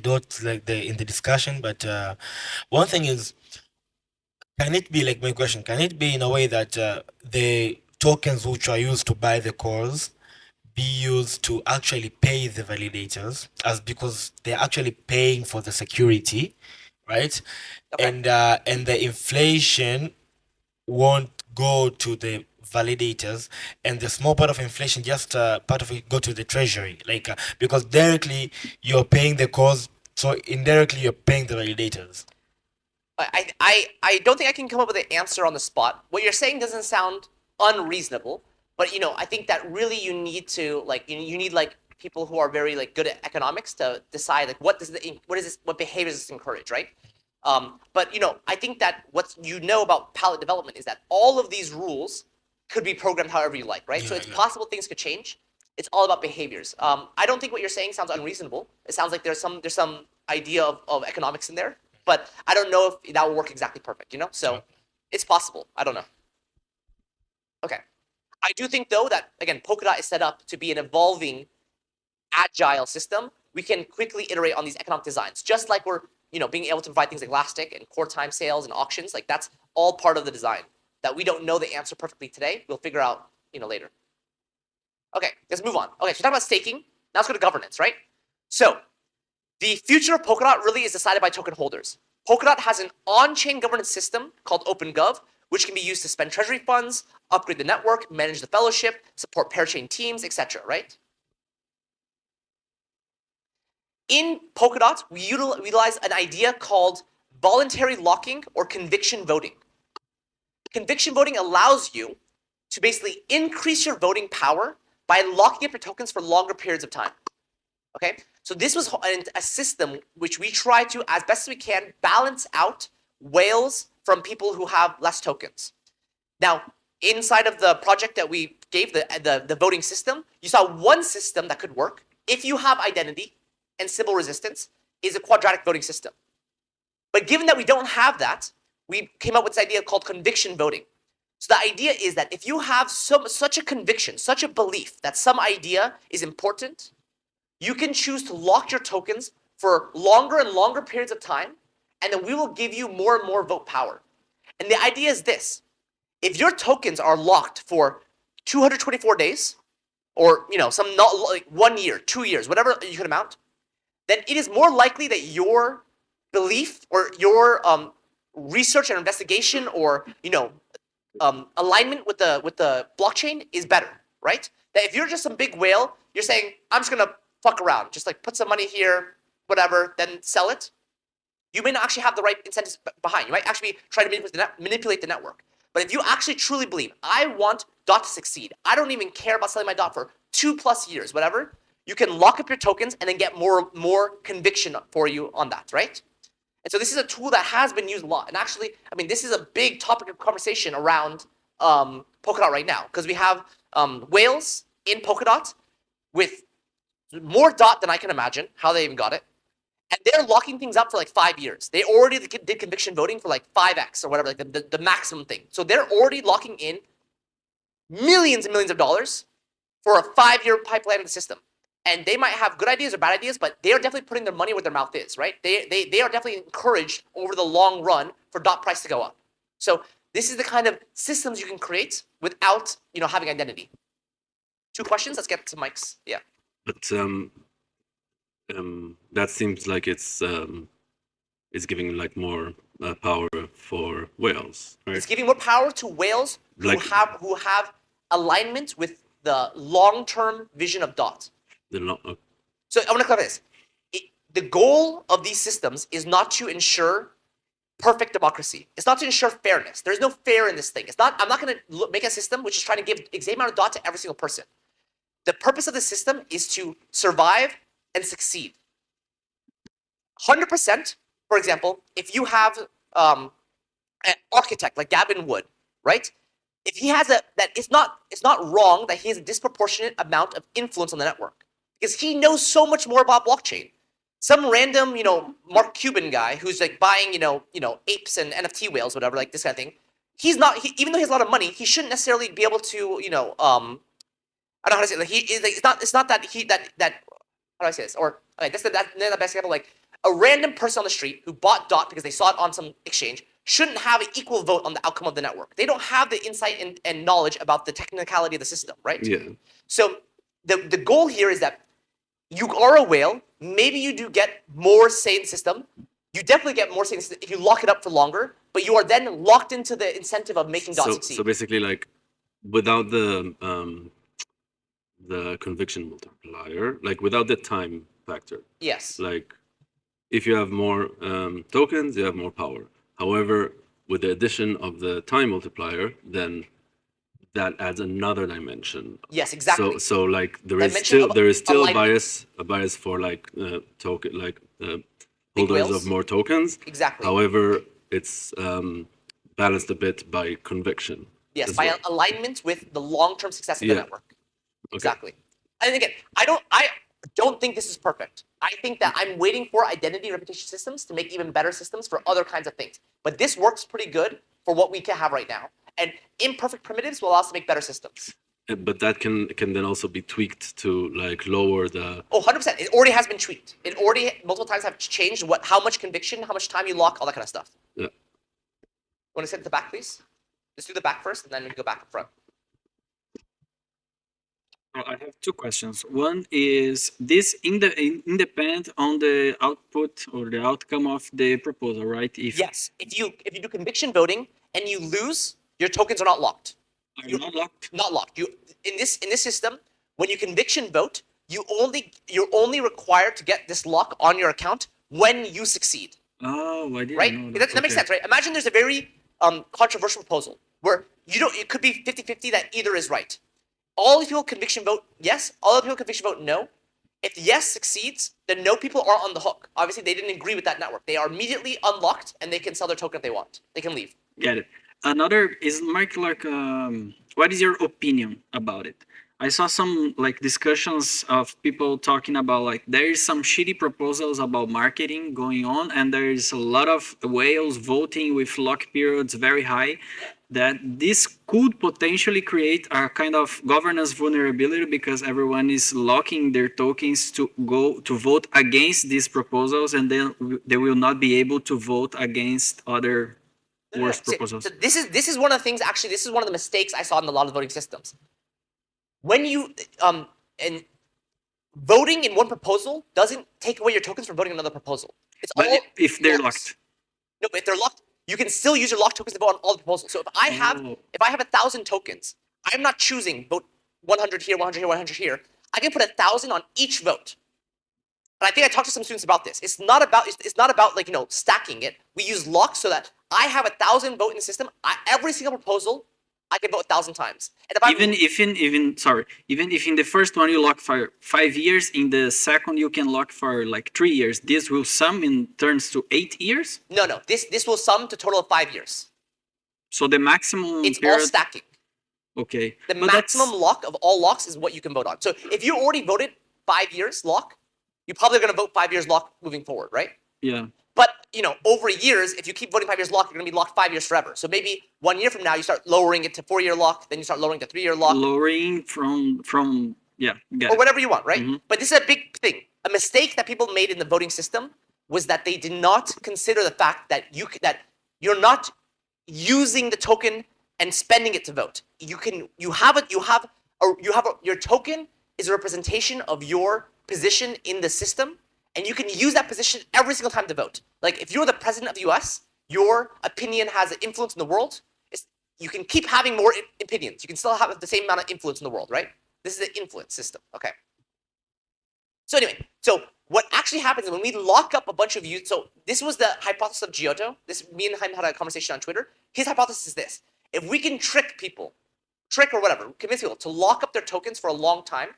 dots like in the discussion. But one thing is, can it be like my question? Can it be in a way that the tokens which are used to buy the cores be used to actually pay the validators, as because they're actually paying for the security, right? Okay. And the inflation won't go to the validators, and the small part of inflation, just part of it, go to the treasury, like because directly you're paying the cause, so indirectly you're paying the validators. I don't think I can come up with an answer on the spot. What you're saying doesn't sound unreasonable, but I think that really you need to you need people who are very good at economics to decide what behaviors does this encourage, right? But I think that what about palette development is that all of these rules could be programmed however you like, right? So it's possible things could change. It's all about behaviors. I don't think what you're saying sounds unreasonable. It sounds like there's some idea of economics in there, but I don't know if that will work exactly perfect, So it's possible. I don't know. Okay. I do think though that again, Polkadot is set up to be an evolving, agile system. We can quickly iterate on these economic designs, just like we're being able to provide things like Elastic and core time sales and auctions. Like that's all part of the design that we don't know the answer perfectly today. We'll figure out later. Okay, let's move on. Okay, so we're talking about staking. Now let's go to governance, right? So the future of Polkadot really is decided by token holders. Polkadot has an on-chain governance system called OpenGov, which can be used to spend treasury funds, upgrade the network, manage the fellowship, support parachain teams, etc., right? In Polkadot, we utilize an idea called voluntary locking or conviction voting. Conviction voting allows you to basically increase your voting power by locking up your tokens for longer periods of time. Okay? So this was a system which we try to, as best as we can, balance out whales from people who have less tokens. Now, inside of the project that we gave, the voting system, you saw one system that could work if you have identity and Sybil resistance is a quadratic voting system. But given that we don't have that, we came up with this idea called conviction voting. So the idea is that if you have such a conviction, such a belief that some idea is important, you can choose to lock your tokens for longer and longer periods of time, and then we will give you more and more vote power. And the idea is this: if your tokens are locked for 224 days, or some not like 1 year, 2 years, whatever you can amount, then it is more likely that your belief or your research and investigation or alignment with the blockchain is better, right? That if you're just some big whale, you're saying I'm just gonna fuck around, just put some money here, whatever, then sell it. You may not actually have the right incentives behind. You might actually be trying to manipulate the network. But if you actually truly believe, I want DOT to succeed, I don't even care about selling my DOT for 2+ years, whatever, you can lock up your tokens and then get more conviction for you on that, right? And so this is a tool that has been used a lot. And actually, I mean, this is a big topic of conversation around Polkadot right now, because we have whales in Polkadot with more dot than I can imagine how they even got it. And they're locking things up for like 5 years. They already did conviction voting for like 5x or whatever, like the maximum thing. So they're already locking in millions and millions of dollars for a 5-year pipeline of the system. And they might have good ideas or bad ideas, but they are definitely putting their money where their mouth is, right? They are definitely encouraged over the long run for dot price to go up. So this is the kind of systems you can create without, having identity. 2 questions. Let's get to Mike's. Yeah. But that seems like it's giving like more power for whales, right? It's giving more power to whales who have alignment with the long-term vision of dot. So I want to clarify this. The goal of these systems is not to ensure perfect democracy. It's not to ensure fairness. There's no fair in this thing. I'm not going to make a system which is trying to give the same amount of dot to every single person. The purpose of the system is to survive and succeed. 100%, for example, if you have an architect like Gavin Wood, right? If he has it's not wrong that he has a disproportionate amount of influence on the network, because he knows so much more about blockchain. Some random, Mark Cuban guy who's like buying, apes and NFT whales, whatever, like this kind of thing. He's not, even though he has a lot of money, he shouldn't necessarily be able to, I don't know how to say it. Like it's not that how do I say this? Or okay, that's the best example. Like a random person on the street who bought DOT because they saw it on some exchange shouldn't have an equal vote on the outcome of the network. They don't have the insight and knowledge about the technicality of the system, right? Yeah. So the goal here is that you are a whale. Maybe you do get more say in the system. You definitely get more say in the system if you lock it up for longer, but you are then locked into the incentive of making DOT succeed. So basically, like, without the conviction multiplier, like without the time factor. Yes. Like, if you have more tokens, you have more power. However, with the addition of the time multiplier, then that adds another dimension. Yes, exactly. So like there is Dimension still of a bias for like token holders whales? of more tokens. Exactly. However, it's balanced a bit by conviction. Yes, as by well. alignment with the long-term success of the Yeah. network. Okay. Exactly. And again, I don't think this is perfect. I think that I'm waiting for identity reputation systems to make even better systems for other kinds of things. But this works pretty good for what we can have right now. And imperfect primitives will allow us to make better systems. But that can then also be tweaked to like lower the. Oh, 100%. It already has been tweaked. It already multiple times have changed how much conviction, how much time you lock, all that kind of stuff. Yeah. Want to sit at the back, please? Let's do the back first, and then we can go back up front. I have 2 questions. One is this independent on the output or the outcome of the proposal, right? Yes. If you do conviction voting and you lose, your tokens are not locked. Are not locked? Not locked. You in this system, when you conviction vote, you're only required to get this lock on your account when you succeed. Oh, I didn't Right? know That makes sense, right? Imagine there's a very controversial proposal where it could be 50-50 that either is right. All the people conviction vote yes, all the people conviction vote no. If yes succeeds, then no people are on the hook. Obviously, they didn't agree with that network. They are immediately unlocked and they can sell their token if they want. They can leave. Get it. Another is Mike, like, what is your opinion about it? I saw some like discussions of people talking about like there is some shitty proposals about marketing going on, and there is a lot of whales voting with lock periods very high. That this could potentially create a kind of governance vulnerability because everyone is locking their tokens to go to vote against these proposals, and then they will not be able to vote against other worse proposals. So this is one of the things. Actually, this is one of the mistakes I saw in a lot of voting systems. When you and voting in one proposal doesn't take away your tokens from voting in another proposal. It's But all if they're locks. locked, No, but if they're locked, you can still use your locked tokens to vote on all the proposals. So if I have 1,000 tokens, I'm not choosing vote 100 here, 100 here, 100 here. I can put 1,000 on each vote. And I think I talked to some students about this. It's not about like stacking it. We use locks so that I have 1,000 vote in the system. Every single proposal I can vote 1,000 times. And if I'm Even if in the first one you lock for 5 years, in the second you can lock for like 3 years. This will sum in turns to 8 years. no, this will sum to total of 5 years. So the maximum It's all period. stacking. Okay. The But maximum lock of all locks is what you can vote on. So if you already voted 5 years lock, you're probably going to vote 5 years lock moving forward, right? Yeah. But over years, if you keep voting 5 years lock, you're going to be locked 5 years forever. So maybe 1 year from now, you start lowering it to 4-year lock, then you start lowering to 3-year lock, Lowering from yeah. Got or it. whatever you want, right? Mhm. But this is a big thing. A mistake that people made in the voting system was that they did not consider the fact that you're not using the token and spending it to vote. Your token is a representation of your position in the system, and you can use that position every single time to vote. Like if you're the president of the US, your opinion has an influence in the world. You can keep having more opinions. You can still have the same amount of influence in the world, right? This is an influence system. Okay. So anyway, so what actually happens is when we lock up a bunch of you, so this was the hypothesis of Giotto. Me and him had a conversation on Twitter. His hypothesis is this: if we can trick or whatever, convince people to lock up their tokens for a long time,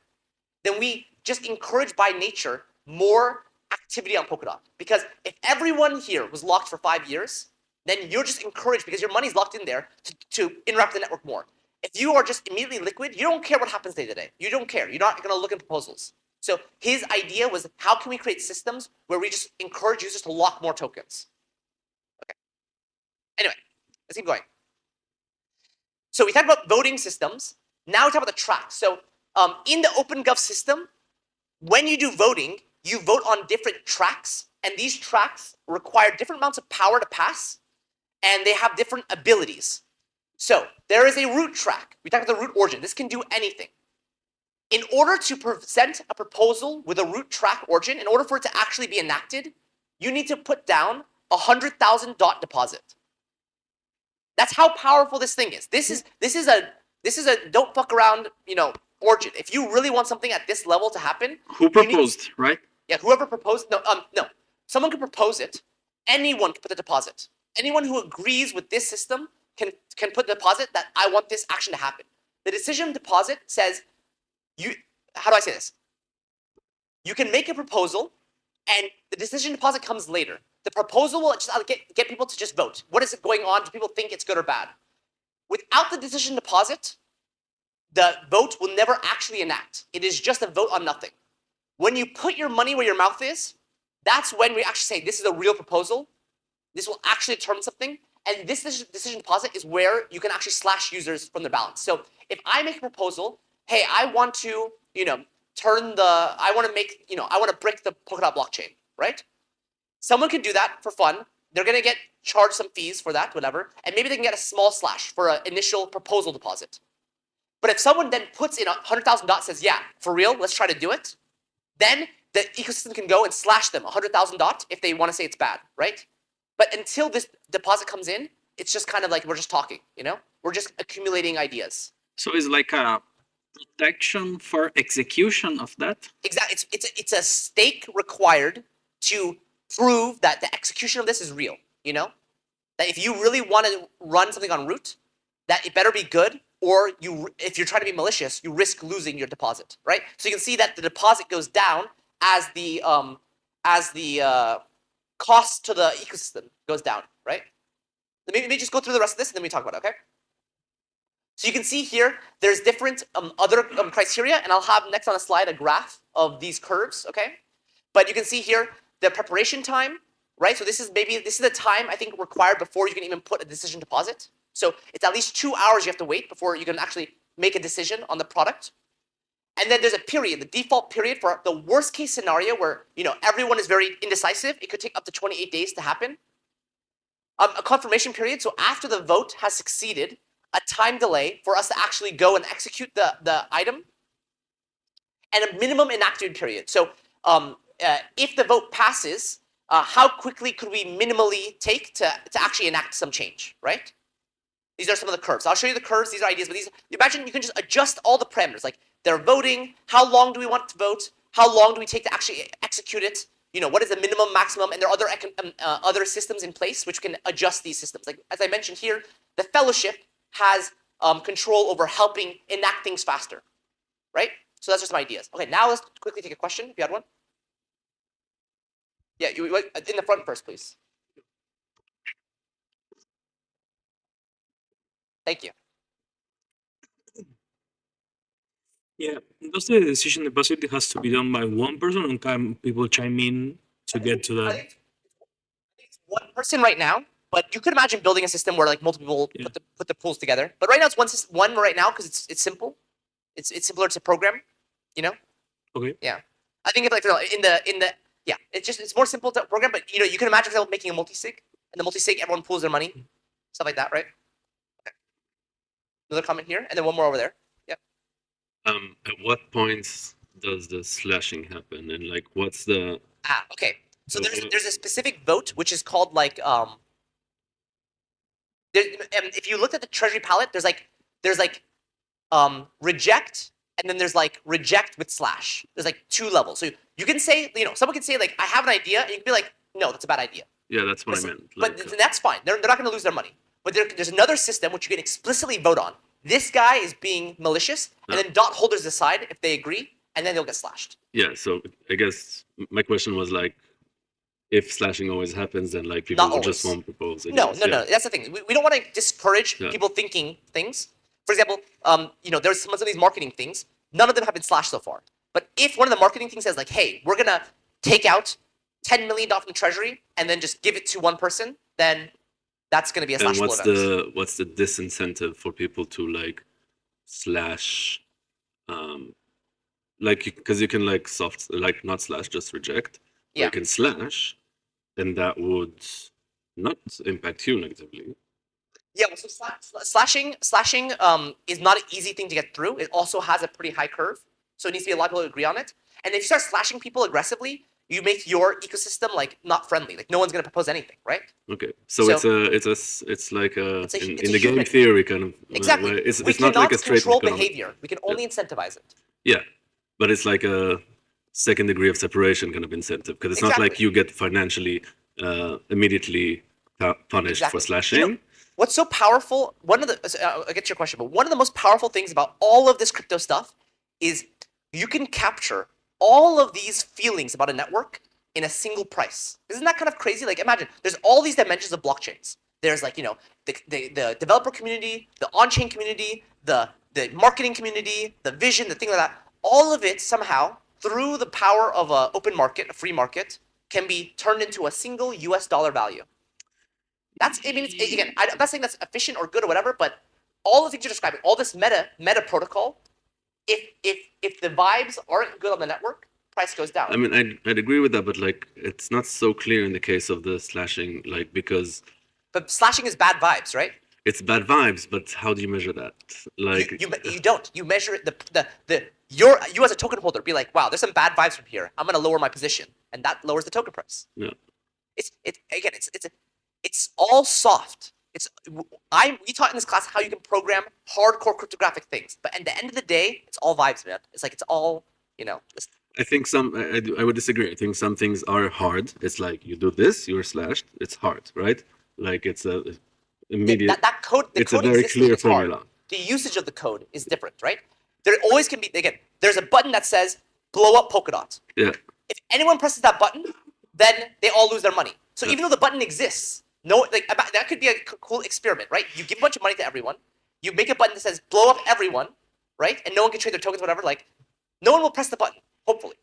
then we just encourage by nature more activity on Polkadot. Because if everyone here was locked for 5 years, then you're just encouraged because your money's locked in there to interact with the network more. If you are just immediately liquid, you don't care what happens day to day. You don't care. You're not going to look at proposals. So his idea was, how can we create systems where we just encourage users to lock more tokens? Okay. Anyway, let's keep going. So we talked about voting systems. Now we talk about the tracks. So in the OpenGov system, when you do voting, you vote on different tracks, and these tracks require different amounts of power to pass, and they have different abilities. So there is a root track. We talked about the root origin. This can do anything. In order to present a proposal with a root track origin, in order for it to actually be enacted, you need to put down 100,000 DOT deposit. That's how powerful this thing is. This is a don't fuck around, origin. If you really want something at this level to happen, Who proposed, right? yeah, whoever proposed, no, someone can propose it. Anyone can put the deposit. Anyone who agrees with this system can put the deposit that I want this action to happen. The decision deposit says, how do I say this? You can make a proposal, and the decision deposit comes later. The proposal will just get people to just vote. What is it going on? Do people think it's good or bad? Without the decision deposit, the vote will never actually enact. It is just a vote on nothing. When you put your money where your mouth is, that's when we actually say this is a real proposal. This will actually determine something. And this decision deposit is where you can actually slash users from their balance. So if I make a proposal, hey, I want to, I want to brick the Polkadot blockchain, right? Someone can do that for fun. They're going to get charged some fees for that, whatever. And maybe they can get a small slash for an initial proposal deposit. But if someone then puts in 100,000 DOT, says, yeah, for real, let's try to do it, then the ecosystem can go and slash them 100,000 DOT if they want to say it's bad, right? But until this deposit comes in, it's just kind of like we're just talking, We're just accumulating ideas. So it's like a protection for execution of that. Exactly. It's a stake required to prove that the execution of this is real, That if you really want to run something on root, that it better be good, or if you're trying to be malicious, you risk losing your deposit, right? So you can see that the deposit goes down as the cost to the ecosystem goes down, right? Let me just go through the rest of this and then we talk about it, okay? So you can see here, there's different other criteria, and I'll have next on a slide a graph of these curves, okay? But you can see here the preparation time, right? So this is the time I think required before you can even put a decision deposit. So it's at least 2 hours you have to wait before you can actually make a decision on the product. And then there's a period, the default period for the worst case scenario where everyone is very indecisive. It could take up to 28 days to happen. A confirmation period, so after the vote has succeeded, a time delay for us to actually go and execute the item, and a minimum inactivity period. So if the vote passes, how quickly could we minimally take to actually enact some change, right? These are some of the curves. I'll show you the curves. These are ideas, but imagine you can just adjust all the parameters, like they're voting, how long do we want to vote, how long do we take to actually execute it, what is the minimum, maximum, and there are other systems in place which can adjust these systems. Like, as I mentioned here, the fellowship has control over helping enact things faster, right? So that's just some ideas. Okay, now let's quickly take a question if you had one. Yeah, you in the front first, please. Thank you. Yeah, does the decision deposit has to be done by one person, or can people chime in to get to I that? think it's one person right now, but you could imagine building a system where like multiple people Yeah. put the pools together. But right now it's one right now because it's simple. It's simpler to program, you know. Okay. Yeah, I think if like in the yeah, it's more simple to program. But you can imagine if making a multi-sig, and the multi-sig everyone pools their money, stuff like that, right? Okay. Another comment here, and then one more over there. Yeah. At what points does the slashing happen, and like what's the Okay. So So, there's a specific vote which is called like there, if you looked at the treasury palette, there's like reject, and then there's like reject with slash. There's like two levels. So you can say, someone can say like I have an idea, and you can be like, no, that's a bad idea. yeah, that's what I Listen, meant. but Like, that's fine. They're not going to lose their money. But there's another system which you can explicitly vote on. This guy is being malicious, and then dot holders decide if they agree, and then they'll get slashed. yeah, so I guess my question was like, if slashing always happens, then like people Not will just always. won't propose. I No, guess, no, yeah. no. That's the thing. We don't want to discourage Yeah. people thinking things. For example, there's some of these marketing things. None of them have been slashed so far. But if one of the marketing things says like, hey, we're gonna take out $10 million from treasury and then just give it to one person, then that's gonna be a And slashable event. what's the disincentive for people to like slash, like because you can like not slash, just reject. Or Yeah. you can slash, and that would not impact you negatively. Yeah, well, so slashing is not an easy thing to get through. It also has a pretty high curve, so it needs to be a lot of people who agree on it. And if you start slashing people aggressively, you make your ecosystem like not friendly. Like no one's gonna propose anything, right? Okay, so, So- it's like a It's a- in, it's in a the game human- theory kind of Exactly. way. It's we not cannot like a straight control economic. behavior. We can only incentivize it. Yeah, but it's like a second degree of separation kind of incentive, because it's not like Exactly. you get financially immediately punished for Exactly. slashing. What's so powerful? I'll get to your question, but one of the most powerful things about all of this crypto stuff is you can capture all of these feelings about a network in a single price. Isn't that kind of crazy? Like imagine there's all these dimensions of blockchains. There's like the developer community, the on-chain community, the marketing community, the vision, the thing like that. All of it somehow through the power of an open market, a free market, can be turned into a single US dollar value. Again, I'm not saying that's efficient or good or whatever, but all the things you're describing, all this meta protocol, if the vibes aren't good on the network, price goes down. I mean, I'd agree with that, but like it's not so clear in the case of the slashing, like because But slashing is bad vibes, right? it's bad vibes. But how do you measure that? Like, You don't. You measure it. You as a token holder be like, wow, there's some bad vibes from here. I'm gonna lower my position, and that lowers the token price. yeah. It's all soft. We taught in this class how you can program hardcore cryptographic things, but at the end of the day, it's all vibes, man. It's like it's all it's- I think I would disagree. I think some things are hard. It's like you do this, you're slashed. It's hard, right? Like it's a immediate. that code. The it's a code very existing clear is hard. formula. The usage of the code is different, right? There always can be again. There's a button that says blow up Polkadot. Yeah. If anyone presses that button, then they all lose their money. So even though the button exists, that could be a cool experiment, right? You give a bunch of money to everyone, you make a button that says blow up everyone, right? And no one can trade their tokens, whatever. Like, no one will press the button, hopefully,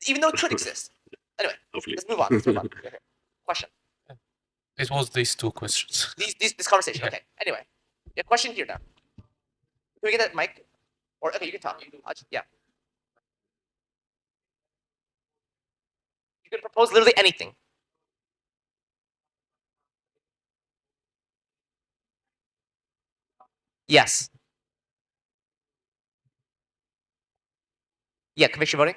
even though it could exist. Anyway, Hopefully. let's move on. Okay. Question. It was these two questions. This conversation. Yeah. Okay. Anyway, yeah. Question here now. Can we get that mic? Or okay, you can talk. Yeah. You can propose literally anything. Yes. Yeah, conviction voting.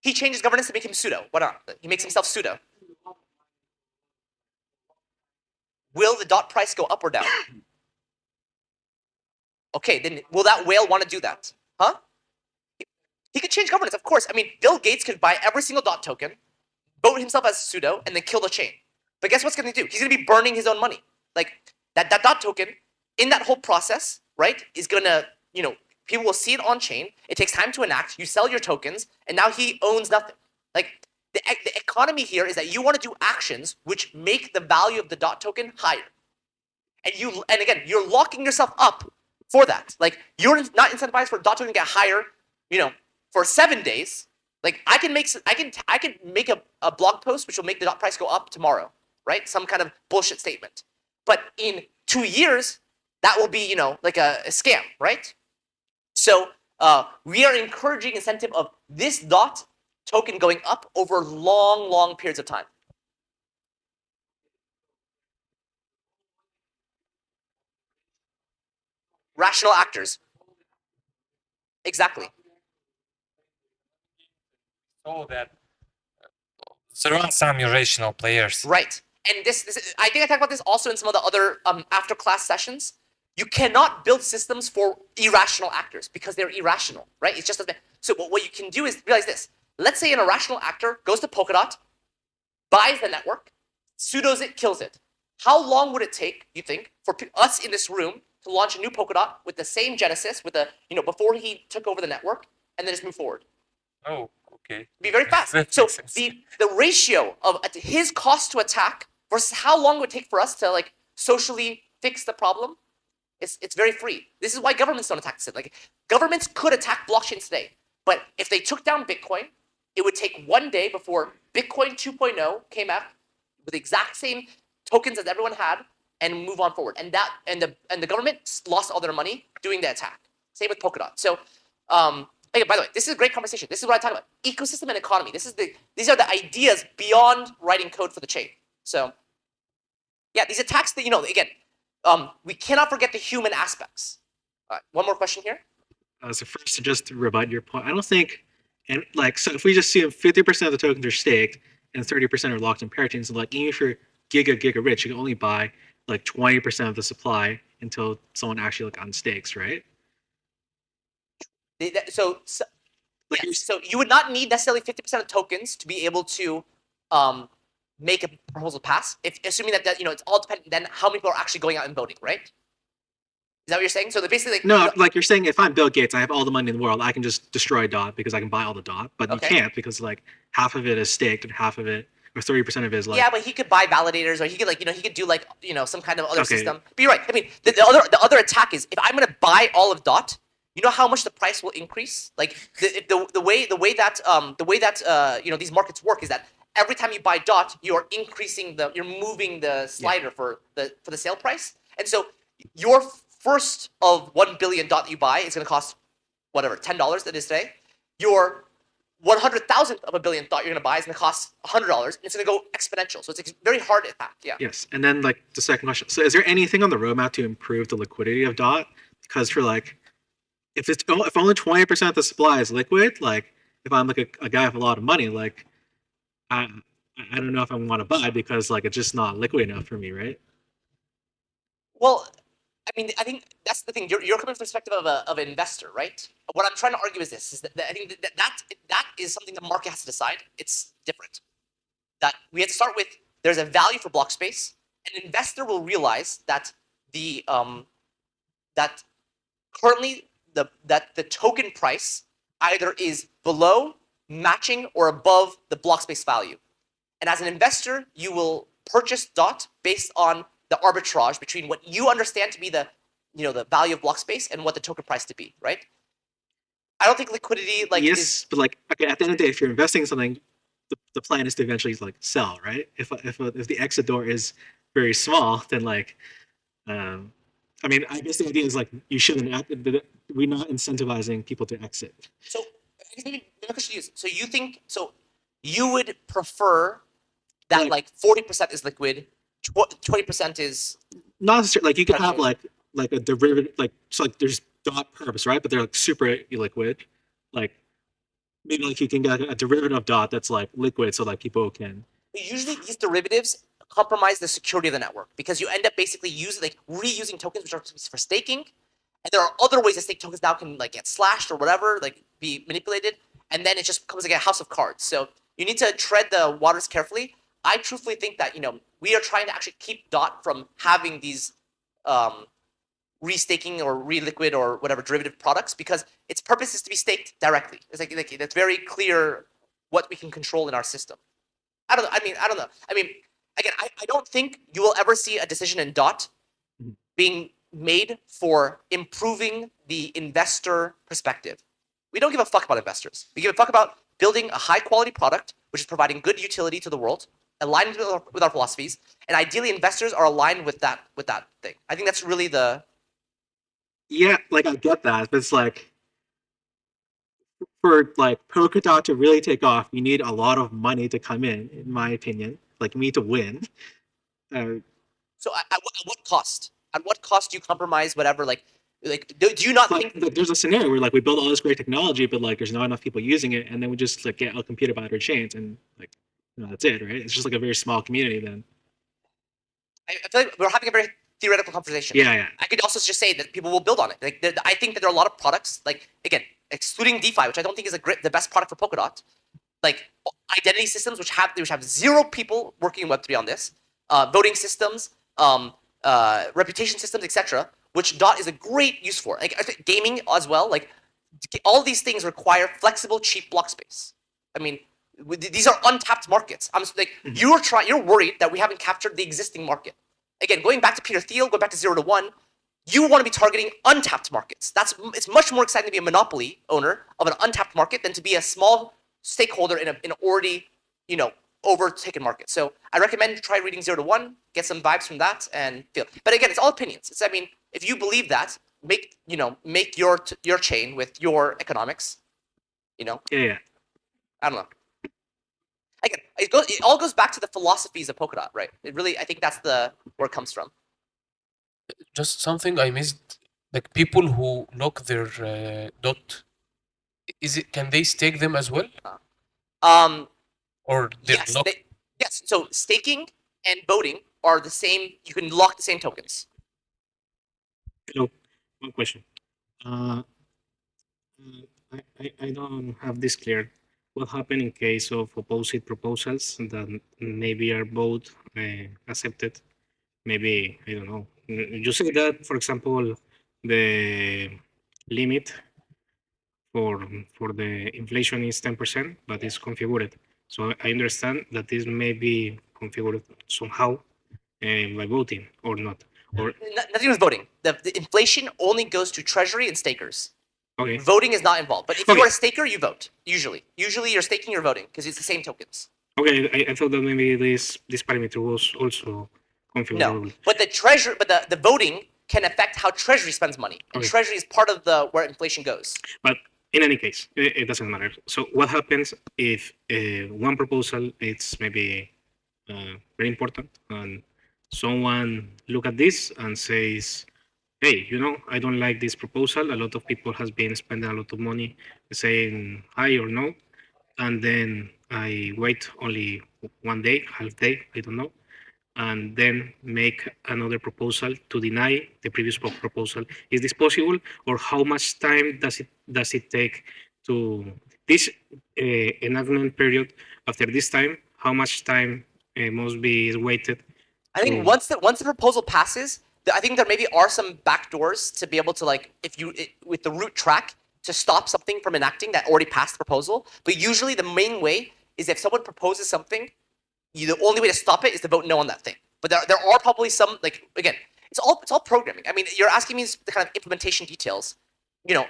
He changes governance to make him pseudo. What not? He makes himself pseudo. Will the dot price go up or down? Okay, then will that whale want to do that? Huh? He could change governance, of course. I mean, Bill Gates could buy every single dot token, vote himself as pseudo, and then kill the chain. But guess what's going to do? He's going to be burning his own money. Like that dot token in that whole process, right, is gonna, people will see it on chain. It takes time to enact. You sell your tokens, and now he owns nothing. Like the economy here is that you want to do actions which make the value of the dot token higher, and again, you're locking yourself up for that. Like you're not incentivized for dot token to get higher, for 7 days. Like I can make a blog post which will make the dot price go up tomorrow, right? Some kind of bullshit statement. But in 2 years, that will be, like a scam, right? So we are encouraging incentive of this dot token going up over long, long periods of time. Rational actors. Exactly. So that there are some irrational players. Right. And this I think I talked about this also in some of the other after class sessions. You cannot build systems for irrational actors because they're irrational, right? It's just so what you can do is realize this. Let's say an irrational actor goes to Polkadot, buys the network, pseudos it, kills it. How long would it take, you think, for us in this room to launch a new Polkadot with the same genesis, with the, before he took over the network, and then just move forward? Oh, okay. Be very fast. That So makes sense. the ratio of his cost to attack versus how long it would take for us to like socially fix the problem, it's very free. This is why governments don't attack this. Like governments could attack blockchains today, but if they took down Bitcoin, it would take 1 day before Bitcoin 2.0 came out with the exact same tokens as everyone had and move on forward. And the government lost all their money doing the attack. Same with Polkadot. So hey, by the way, this is a great conversation. This is what I talk about: ecosystem and economy. These are the ideas beyond writing code for the chain. So yeah, these attacks that again, we cannot forget the human aspects. One more question here. So first, to just rebut your point, I don't think, and like, so if we just see 50% of the tokens are staked and 30% are locked in parachains, so like even if you're giga rich, you can only buy like 20% of the supply until someone actually like unstakes, right? So Like yes, so you would not need necessarily 50% of tokens to be able to make a proposal pass. If assuming that it's all dependent then how many people are actually going out and voting, right? Is that what you're saying? So they're basically like No, like you're saying, if I'm Bill Gates, I have all the money in the world, I can just destroy DOT because I can buy all the DOT, but Okay. you can't because like half of it is staked and half of it, or 30% of it is like. yeah, but he could buy validators, or he could he could do like some kind of other Okay. system. But you're right. I mean, the other attack is if I'm gonna buy all of DOT, you know how much the price will increase. Like the way that these markets work is that every time you buy DOT, you're moving the slider for the sale price, and so your first of 1 billion DOT that you buy is gonna cost whatever $10 that is today. Your 100,000th of a billion DOT you're gonna buy is gonna cost $100, and it's gonna go exponential. So it's a very hard attack. Yeah. Yes, and then like the second question. So is there anything on the roadmap to improve the liquidity of DOT? Because for like, if only 20% of the supply is liquid, like if I'm like a guy with a lot of money, like I don't know if I want to buy because like it's just not liquid enough for me, right? Well, I mean, I think that's the thing. You're coming from the perspective of an investor, right? What I'm trying to argue is this: is that I think that is something the market has to decide. It's different. That we have to start with. There's a value for block space. An investor will realize that that currently the token price either is below, matching, or above the block space value. And as an investor, you will purchase DOT based on the arbitrage between what you understand to be the value of block space and what the token price to be, right? I don't think liquidity yes, but like okay, at the end of the day, if you're investing in something, the plan is to eventually like sell, right? If the exit door is very small, then like, I mean, I guess the idea is like you shouldn't. We're not incentivizing people to exit. So I guess maybe the question is: so you think you would prefer that like 40% is liquid, 20% is Not necessarily like you could have Parachain. like a derivative, like so like there's DOT perps, right? But they're like super illiquid. Like maybe like you can get a derivative of DOT that's like liquid, so like people can. usually these derivatives compromise the security of the network because you end up basically reusing tokens which are for staking, and there are other ways that stake tokens now can like get slashed or whatever, like be manipulated, and then it just becomes like a house of cards. So you need to tread the waters carefully. I truthfully think that we are trying to actually keep DOT from having these restaking or reliquid or whatever derivative products because its purpose is to be staked directly. It's like it's very clear what we can control in our system. I don't know. I don't know. Again, I don't think you will ever see a decision in DOT being made for improving the investor perspective. We don't give a fuck about investors. We give a fuck about building a high quality product, which is providing good utility to the world, aligned with our philosophies, and ideally investors are aligned with that thing. I think that's really the Yeah, like I get that, but it's like for like Polkadot to really take off, you need a lot of money to come in my opinion. Like you need to win. so at what cost? At what cost do you compromise whatever? Like do you not Like, think there's a scenario where like we build all this great technology, but like there's not enough people using it, and then we just like get outcompeted by other chains, and like that's it, right? It's just like a very small community then. I feel like we're having a very theoretical conversation. Yeah, yeah. I could also just say that people will build on it. Like I think that there are a lot of products, like again, excluding DeFi, which I don't think is the best product for Polkadot, like identity systems which have zero people working in Web3 on this, voting systems, reputation systems, etc., which Dot is a great use for. Like I think gaming as well. Like all these things require flexible, cheap block space. I mean, these are untapped markets. I'm like you're worried that we haven't captured the existing market. Again, going back to Peter Thiel, going back to 0 to 1, you want to be targeting untapped markets. It's much more exciting to be a monopoly owner of an untapped market than to be a small stakeholder in an already, overtaken market. So I recommend you try reading 0 to 1, get some vibes from that, and feel. But again, it's all opinions. If you believe that, make your chain with your economics. Yeah. I don't know. Again, it all goes back to the philosophies of Polkadot, right? I think that's where it comes from. Just something I missed. Like people who lock their dot, can they stake them as well, Um, or they're yes, locked? yes. So staking and voting are the same. You can lock the same tokens. So, one question. Uh, I don't have this clear. What happened in case of opposite proposals that maybe are both accepted? Maybe, I don't know. You say that, for example, the limit for the inflation is 10%, but it's configured. So I understand that this may be configured somehow by voting or not. Or Nothing with voting. The inflation only goes to treasury and stakers. okay, Voting is not involved. But if you Okay. are a staker, you vote. Usually you're staking, you're voting because it's the same tokens. okay. I thought that maybe this parameter was also configurable. No, but the voting can affect how treasury spends money, and Okay. treasury is part of where inflation goes. But in any case, it doesn't matter. So what happens if one proposal it's maybe very important and someone look at this and says, hey, I don't like this proposal. A lot of people has been spending a lot of money saying hi or no. And then I wait only one day, half day, I don't know, and then make another proposal to deny the previous proposal. Is this possible, or how much time does it take to this enactment period? After this time, how much time must be waited? I think once the proposal passes, I think there maybe are some backdoors to be able to with the root track to stop something from enacting that already passed the proposal. But usually the main way is if someone proposes something, the only way to stop it is to vote no on that thing. But there are probably some again, it's all programming. I mean, you're asking me the kind of implementation details. The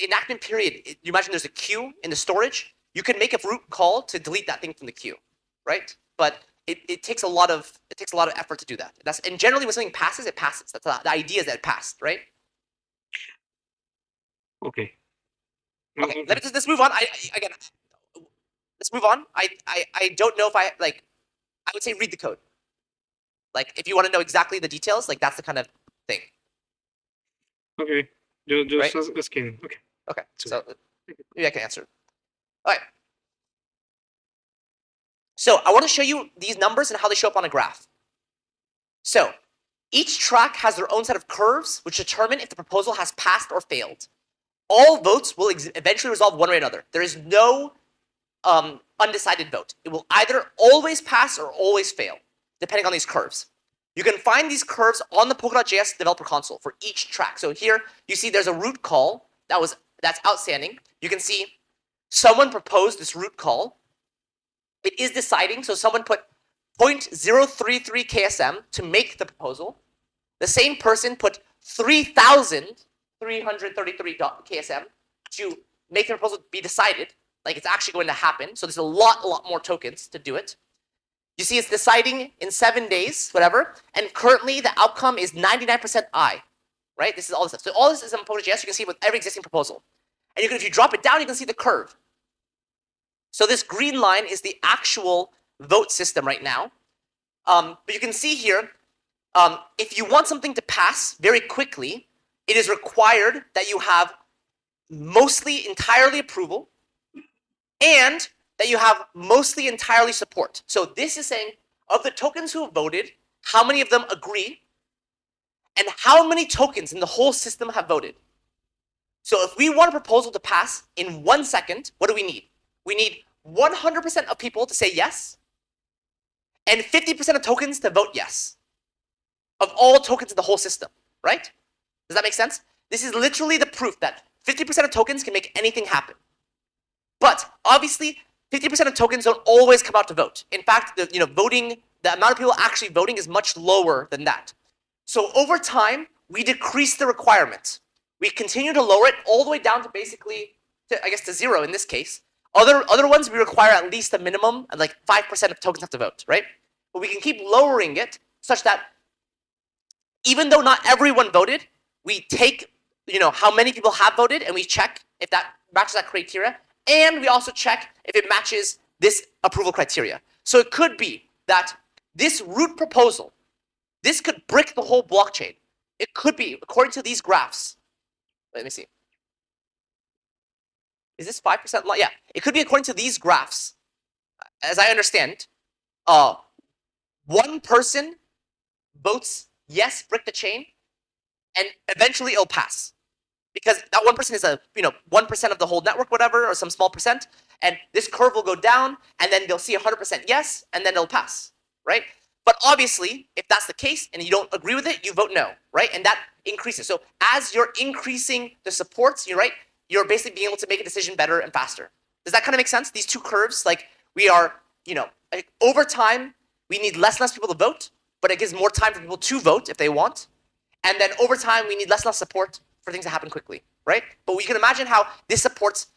enactment period. You imagine there's a queue in the storage. You can make a root call to delete that thing from the queue, right? But it takes a lot of effort to do that. And generally when something passes, it passes. That's the idea is that it passed, right? Okay. Okay, let's move on. Let's move on. I don't know if I would say read the code. Like if you want to know exactly the details, that's the kind of thing. Okay. Just Right? asking. Okay. Okay, so maybe I can answer. All right. So I want to show you these numbers and how they show up on a graph. So each track has their own set of curves which determine if the proposal has passed or failed. All votes will eventually resolve one way or another. There is no undecided vote. It will either always pass or always fail, depending on these curves. You can find these curves on the Polkadot.js developer console for each track. So here you see there's a root call that's outstanding. You can see someone proposed this root call. It is deciding, so someone put 0.033 KSM to make the proposal. The same person put 3,333 KSM to make the proposal be decided, like it's actually going to happen. So there's a lot more tokens to do it. You see it's deciding in 7 days, whatever, and currently the outcome is 99% I, right? This is all this stuff. So all this is in Polkadot.js, you can see with every existing proposal. And if you drop it down, you can see the curve. So this green line is the actual vote system right now. But you can see here, if you want something to pass very quickly, it is required that you have mostly entirely approval and that you have mostly entirely support. So this is saying, of the tokens who have voted, how many of them agree, and how many tokens in the whole system have voted. So if we want a proposal to pass in 1 second, what do we need? We need 100% of people to say yes, and 50% of tokens to vote yes, of all tokens in the whole system, right? Does that make sense? This is literally the proof that 50% of tokens can make anything happen. But obviously, 50% of tokens don't always come out to vote. In fact, the amount of people actually voting is much lower than that. So over time, we decrease the requirement. We continue to lower it all the way down to basically, to 0 in this case. Other ones, we require at least a minimum, and like 5% of tokens have to vote, right? But we can keep lowering it such that even though not everyone voted, we take, how many people have voted, and we check if that matches that criteria, and we also check if it matches this approval criteria. So it could be that this root proposal, this could brick the whole blockchain. It could be, according to these graphs. Let me see. Is this 5%? Yeah, it could be according to these graphs. As I understand, one person votes yes, brick the chain, and eventually it'll pass. Because that one person is 1% of the whole network, whatever, or some small percent, and this curve will go down, and then they'll see 100% yes, and then it'll pass, right? But obviously, if that's the case and you don't agree with it, you vote no, right? And that increases. So as you're increasing the supports, you're basically being able to make a decision better and faster. Does that kind of make sense? These two curves, we are, over time, we need less and less people to vote, but it gives more time for people to vote if they want. And then over time, we need less and less support for things to happen quickly, right? But we can imagine how this supports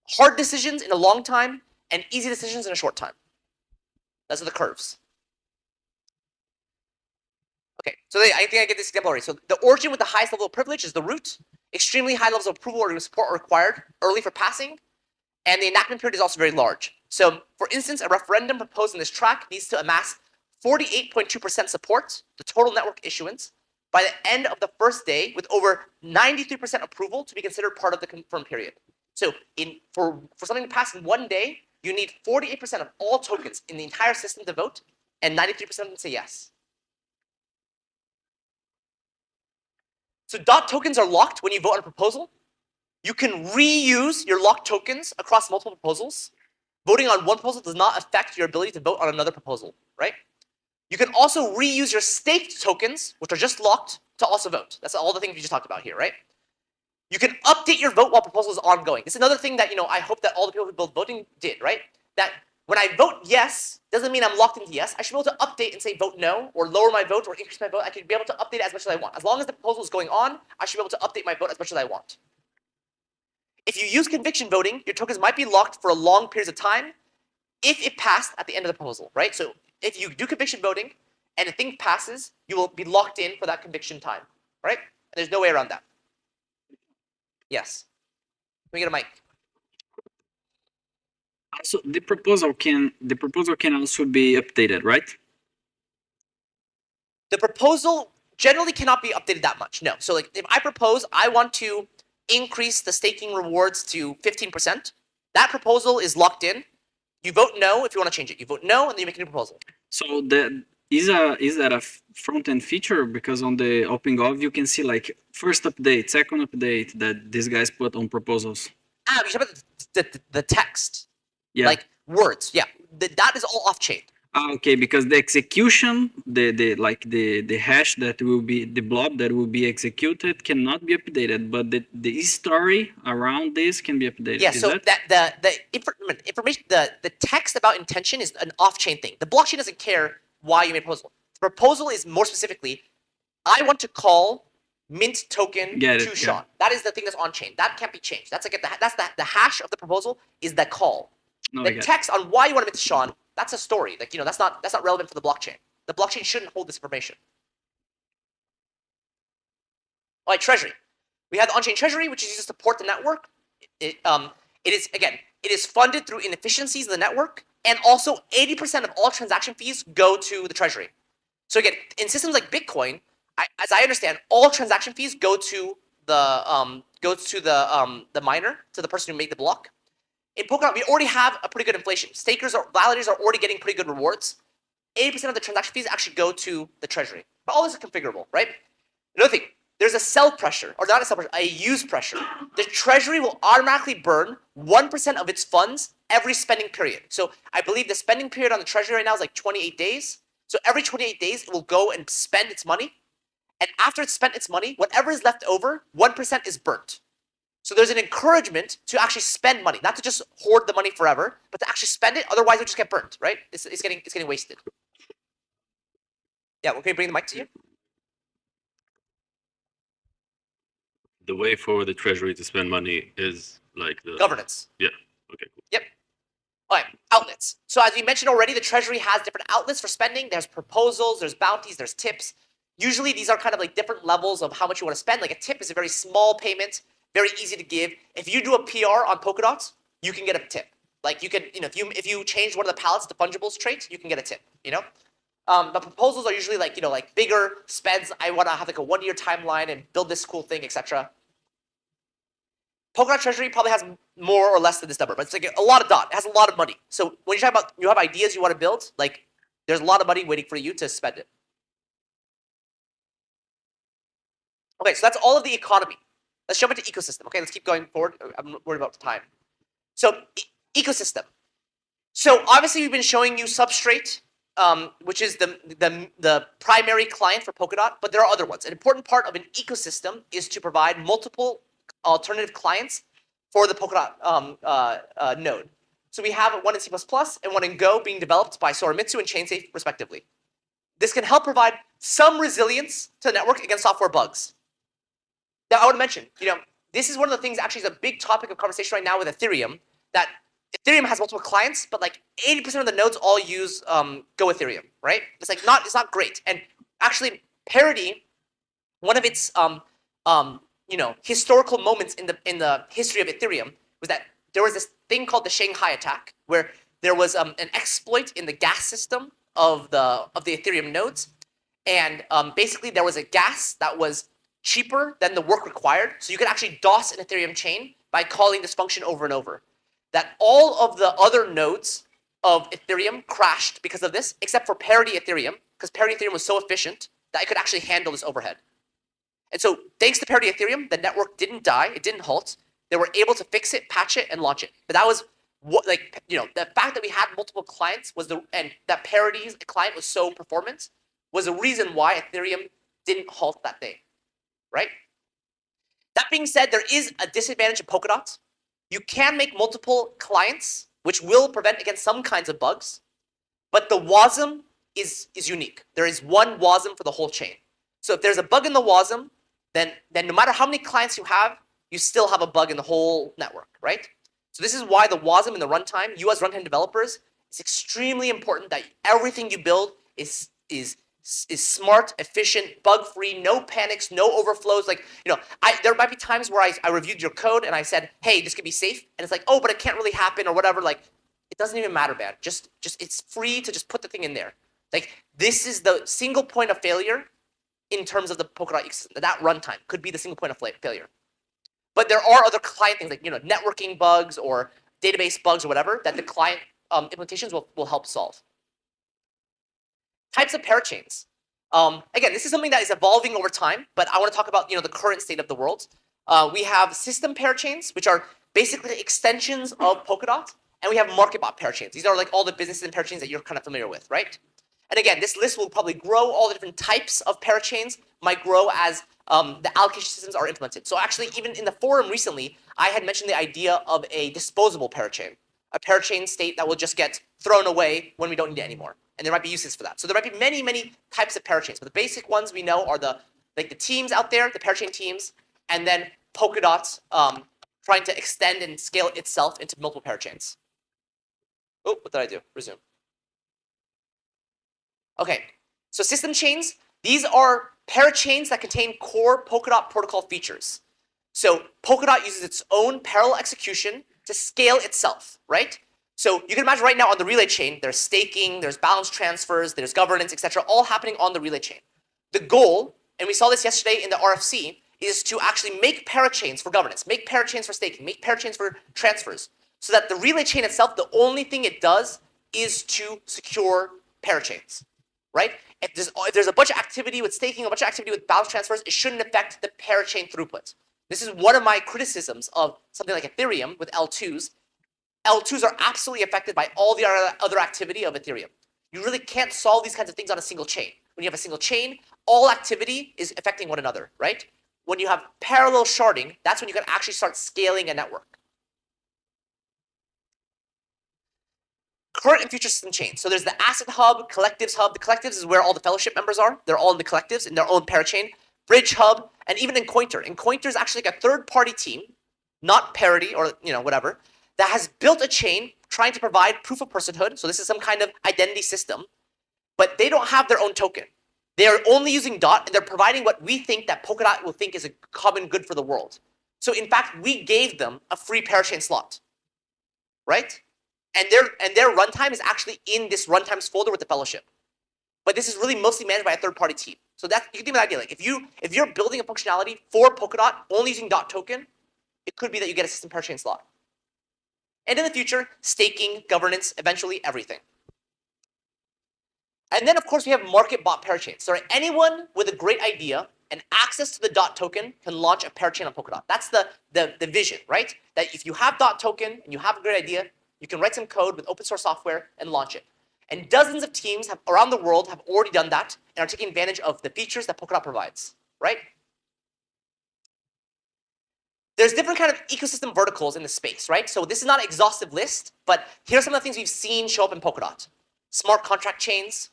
hard decisions in a long time and easy decisions in a short time. Those are the curves. Okay, so I think I get this example already. So the origin with the highest level of privilege is the root. Extremely high levels of approval or support are required early for passing. And the enactment period is also very large. So for instance, a referendum proposed in this track needs to amass 48.2% support, the total network issuance, by the end of the first day with over 93% approval to be considered part of the confirmed period. So for something to pass in 1 day, you need 48% of all tokens in the entire system to vote and 93% of them say yes. So DOT tokens are locked when you vote on a proposal. You can reuse your locked tokens across multiple proposals. Voting on one proposal does not affect your ability to vote on another proposal, right? You can also reuse your staked tokens, which are just locked, to also vote. That's all the things we just talked about here, right? You can update your vote while proposal is ongoing. This is another thing that I hope that all the people who built voting did, right? That when I vote yes, doesn't mean I'm locked into yes. I should be able to update and say vote no, or lower my vote, or increase my vote. I should be able to update it as much as I want. As long as the proposal is going on, I should be able to update my vote as much as I want. If you use conviction voting, your tokens might be locked for a long period of time if it passed at the end of the proposal, right? So if you do conviction voting and a thing passes, you will be locked in for that conviction time, right? And there's no way around that. Yes. Can we get a mic? Also, the proposal can also be updated, right? The proposal generally cannot be updated that much. No. So if I propose I want to increase the staking rewards to 15%, that proposal is locked in. You vote no if you want to change it. You vote no, and then you make a new proposal. So is that a front end feature? Because on the OpenGov you can see first update, second update that these guys put on proposals. You should have the text. Yeah. Like words. Yeah. That is all off chain. Okay, because the execution, the hash that will be the blob that will be executed cannot be updated, but the story around this can be updated. Yeah, Is so that information, the text about intention is an off-chain thing. The blockchain doesn't care why you made a proposal. The proposal is more specifically, I want to call mint token Get to it, Shawn. That is the thing that's on chain. That can't be changed. That's like the hash of the proposal is the call. No, I The get it. text on why you want to mint to Shawn, that's a story. Like, that's not relevant for the blockchain. The blockchain shouldn't hold this information. All right, treasury. We have the on-chain treasury, which is used to support the network. It is funded through inefficiencies of the network, and also 80% of all transaction fees go to the treasury. So again, in systems like Bitcoin, as I understand, all transaction fees go to the miner, to the person who made the block. In Polkadot, we already have a pretty good inflation. Validators are already getting pretty good rewards. 80% of the transaction fees actually go to the treasury. But all this is configurable, right? Another thing, there's a sell pressure, or not a sell pressure, a use pressure. The treasury will automatically burn 1% of its funds every spending period. So I believe the spending period on the treasury right now is like 28 days. So every 28 days, it will go and spend its money. And after it's spent its money, whatever is left over, 1% is burnt. So there's an encouragement to actually spend money, not to just hoard the money forever, but to actually spend it. Otherwise, it'll just get burnt, right? It's getting wasted. Yeah, okay, bring the mic to you. The way for the treasury to spend money is like the Governance. Yeah. Okay. Cool. Yep. All right, outlets. So as we mentioned already, the treasury has different outlets for spending. There's proposals, there's bounties, there's tips. Usually these are kind of like different levels of how much you want to spend. Like a tip is a very small payment, very easy to give. If you do a PR on Polkadot, you can get a tip. Like you can, if you change one of the pallets to fungibles trait, you can get a tip, But proposals are usually like, like bigger spends. I want to have like a 1-year timeline and build this cool thing, etc. Polkadot Treasury probably has more or less than this number, but it's like a lot of DOT. It has a lot of money. So when you're talking about you have ideas you want to build, like there's a lot of money waiting for you to spend it. Okay, so that's all of the economy. Let's jump into ecosystem. Okay, let's keep going forward. I'm worried about time. So ecosystem. So obviously we've been showing you Substrate, which is the primary client for Polkadot, but there are other ones. An important part of an ecosystem is to provide multiple alternative clients for the Polkadot node. So we have one in C++ and one in Go being developed by Soramitsu and ChainSafe, respectively. This can help provide some resilience to the network against software bugs. Now, I want to mention, this is one of the things actually is a big topic of conversation right now with Ethereum, that Ethereum has multiple clients, but like 80% of the nodes all use Go Ethereum, right? It's not great. And actually, Parity, one of its historical moments in the history of Ethereum was that there was this thing called the Shanghai attack, where there was an exploit in the gas system of the Ethereum nodes, and basically there was a gas that was cheaper than the work required, so you could actually DOS an Ethereum chain by calling this function over and over. That all of the other nodes of Ethereum crashed because of this, except for Parity Ethereum, because Parity Ethereum was so efficient that it could actually handle this overhead. And so thanks to Parity Ethereum, the network didn't die, it didn't halt. They were able to fix it, patch it, and launch it. But that was what, the fact that we had multiple clients and that Parity's client was so performant was the reason why Ethereum didn't halt that day, right? That being said, there is a disadvantage of Polkadot. You can make multiple clients, which will prevent against some kinds of bugs, but the WASM is unique. There is one WASM for the whole chain. So if there's a bug in the WASM, then no matter how many clients you have, you still have a bug in the whole network, right? So this is why the WASM in the runtime, you as runtime developers, it's extremely important that everything you build is smart, efficient, bug-free, no panics, no overflows. There might be times where I reviewed your code and I said, hey, this could be safe. And it's like, oh, but it can't really happen or whatever. Like, it doesn't even matter, man. Just it's free to just put the thing in there. Like, this is the single point of failure in terms of the Polkadot ecosystem. That runtime could be the single point of failure. But there are other client things like, networking bugs or database bugs or whatever that the client implementations will help solve. Types of parachains. Again, this is something that is evolving over time, but I want to talk about the current state of the world. We have system parachains, which are basically extensions of Polkadot, and we have market bot parachains. These are like all the businesses and parachains that you're kind of familiar with, right? And again, this list will probably grow. All the different types of parachains might grow as the allocation systems are implemented. So actually, even in the forum recently, I had mentioned the idea of a disposable parachain, a parachain state that will just get thrown away when we don't need it anymore. And there might be uses for that. So there might be many, many types of parachains. But the basic ones we know are the teams out there, the parachain teams, and then Polkadot trying to extend and scale itself into multiple parachains. Oh, what did I do? Resume. Okay, so system chains, these are parachains that contain core Polkadot protocol features. So Polkadot uses its own parallel execution to scale itself, right? So you can imagine right now on the relay chain, there's staking, there's balance transfers, there's governance, etc., all happening on the relay chain. The goal, and we saw this yesterday in the RFC, is to actually make parachains for governance, make parachains for staking, make parachains for transfers, so that the relay chain itself, the only thing it does is to secure parachains, right? If there's a bunch of activity with staking, a bunch of activity with balance transfers, it shouldn't affect the parachain throughput. This is one of my criticisms of something like Ethereum with L2s. L2s are absolutely affected by all the other activity of Ethereum. You really can't solve these kinds of things on a single chain. When you have a single chain, all activity is affecting one another, right? When you have parallel sharding, that's when you can actually start scaling a network. Current and future system chains. So there's the Asset Hub, Collectives Hub. The Collectives is where all the fellowship members are. They're all in the Collectives in their own parachain. Bridge Hub, and even in Cointer. And Cointer is actually like a third-party team, not Parity or whatever, that has built a chain trying to provide proof of personhood. So this is some kind of identity system, but they don't have their own token. They are only using DOT, and they're providing what we think that Polkadot will think is a common good for the world. So in fact, we gave them a free parachain slot, right? And their runtime is actually in this runtimes folder with the fellowship. But this is really mostly managed by a third-party team. So that you can think of the idea. Like if you're building a functionality for Polkadot only using DOT token, it could be that you get a system parachain slot. And in the future, staking, governance, eventually everything. And then of course we have market bot parachains. So anyone with a great idea and access to the DOT token can launch a parachain on Polkadot. That's the vision, right? That if you have DOT token and you have a great idea, you can write some code with open source software and launch it. And dozens of teams around the world have already done that and are taking advantage of the features that Polkadot provides, right? There's different kind of ecosystem verticals in the space, right? So this is not an exhaustive list, but here are some of the things we've seen show up in Polkadot. Smart contract chains,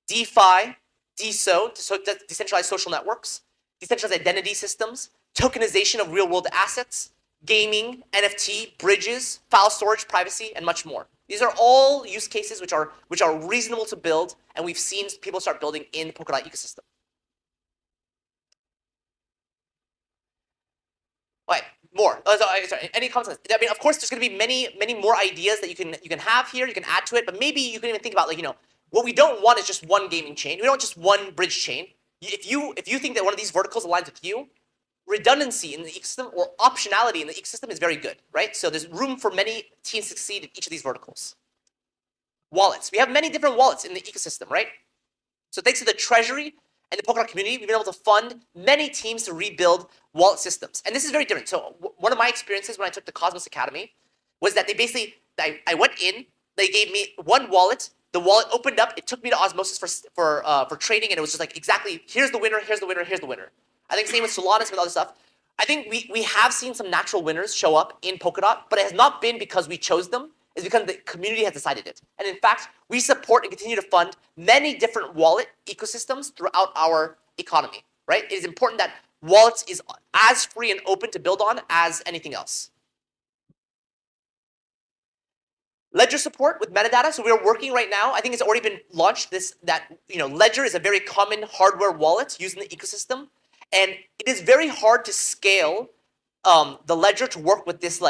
DeFi, DeSo, so decentralized social networks, decentralized identity systems, tokenization of real-world assets, gaming, NFT, bridges, file storage, privacy, and much more. These are all use cases which are reasonable to build, and we've seen people start building in the Polkadot ecosystem. Right, more. Sorry, any comments? I mean, of course, there's going to be many more ideas that you can have here. You can add to it, but maybe you can even think about what we don't want is just one gaming chain. We don't want just one bridge chain. If you think that one of these verticals aligns with you, redundancy in the ecosystem or optionality in the ecosystem is very good, right? So there's room for many teams to succeed in each of these verticals. Wallets. We have many different wallets in the ecosystem, right? So thanks to the treasury and the Polkadot community, we've been able to fund many teams to rebuild wallet systems. And this is very different. So one of my experiences when I took the Cosmos Academy was that they basically, I went in, they gave me one wallet, the wallet opened up, it took me to Osmosis for trading, and it was just like, exactly, here's the winner, here's the winner, here's the winner. I think same with Solanas, with other stuff. I think we have seen some natural winners show up in Polkadot, but it has not been because we chose them. It's because the community has decided it. And in fact, we support and continue to fund many different wallet ecosystems throughout our economy, right? It is important that wallets is as free and open to build on as anything else. Ledger support with metadata. So we are working right now. I think it's already been launched. Ledger is a very common hardware wallet used in the ecosystem. And it is very hard to scale the ledger to work with this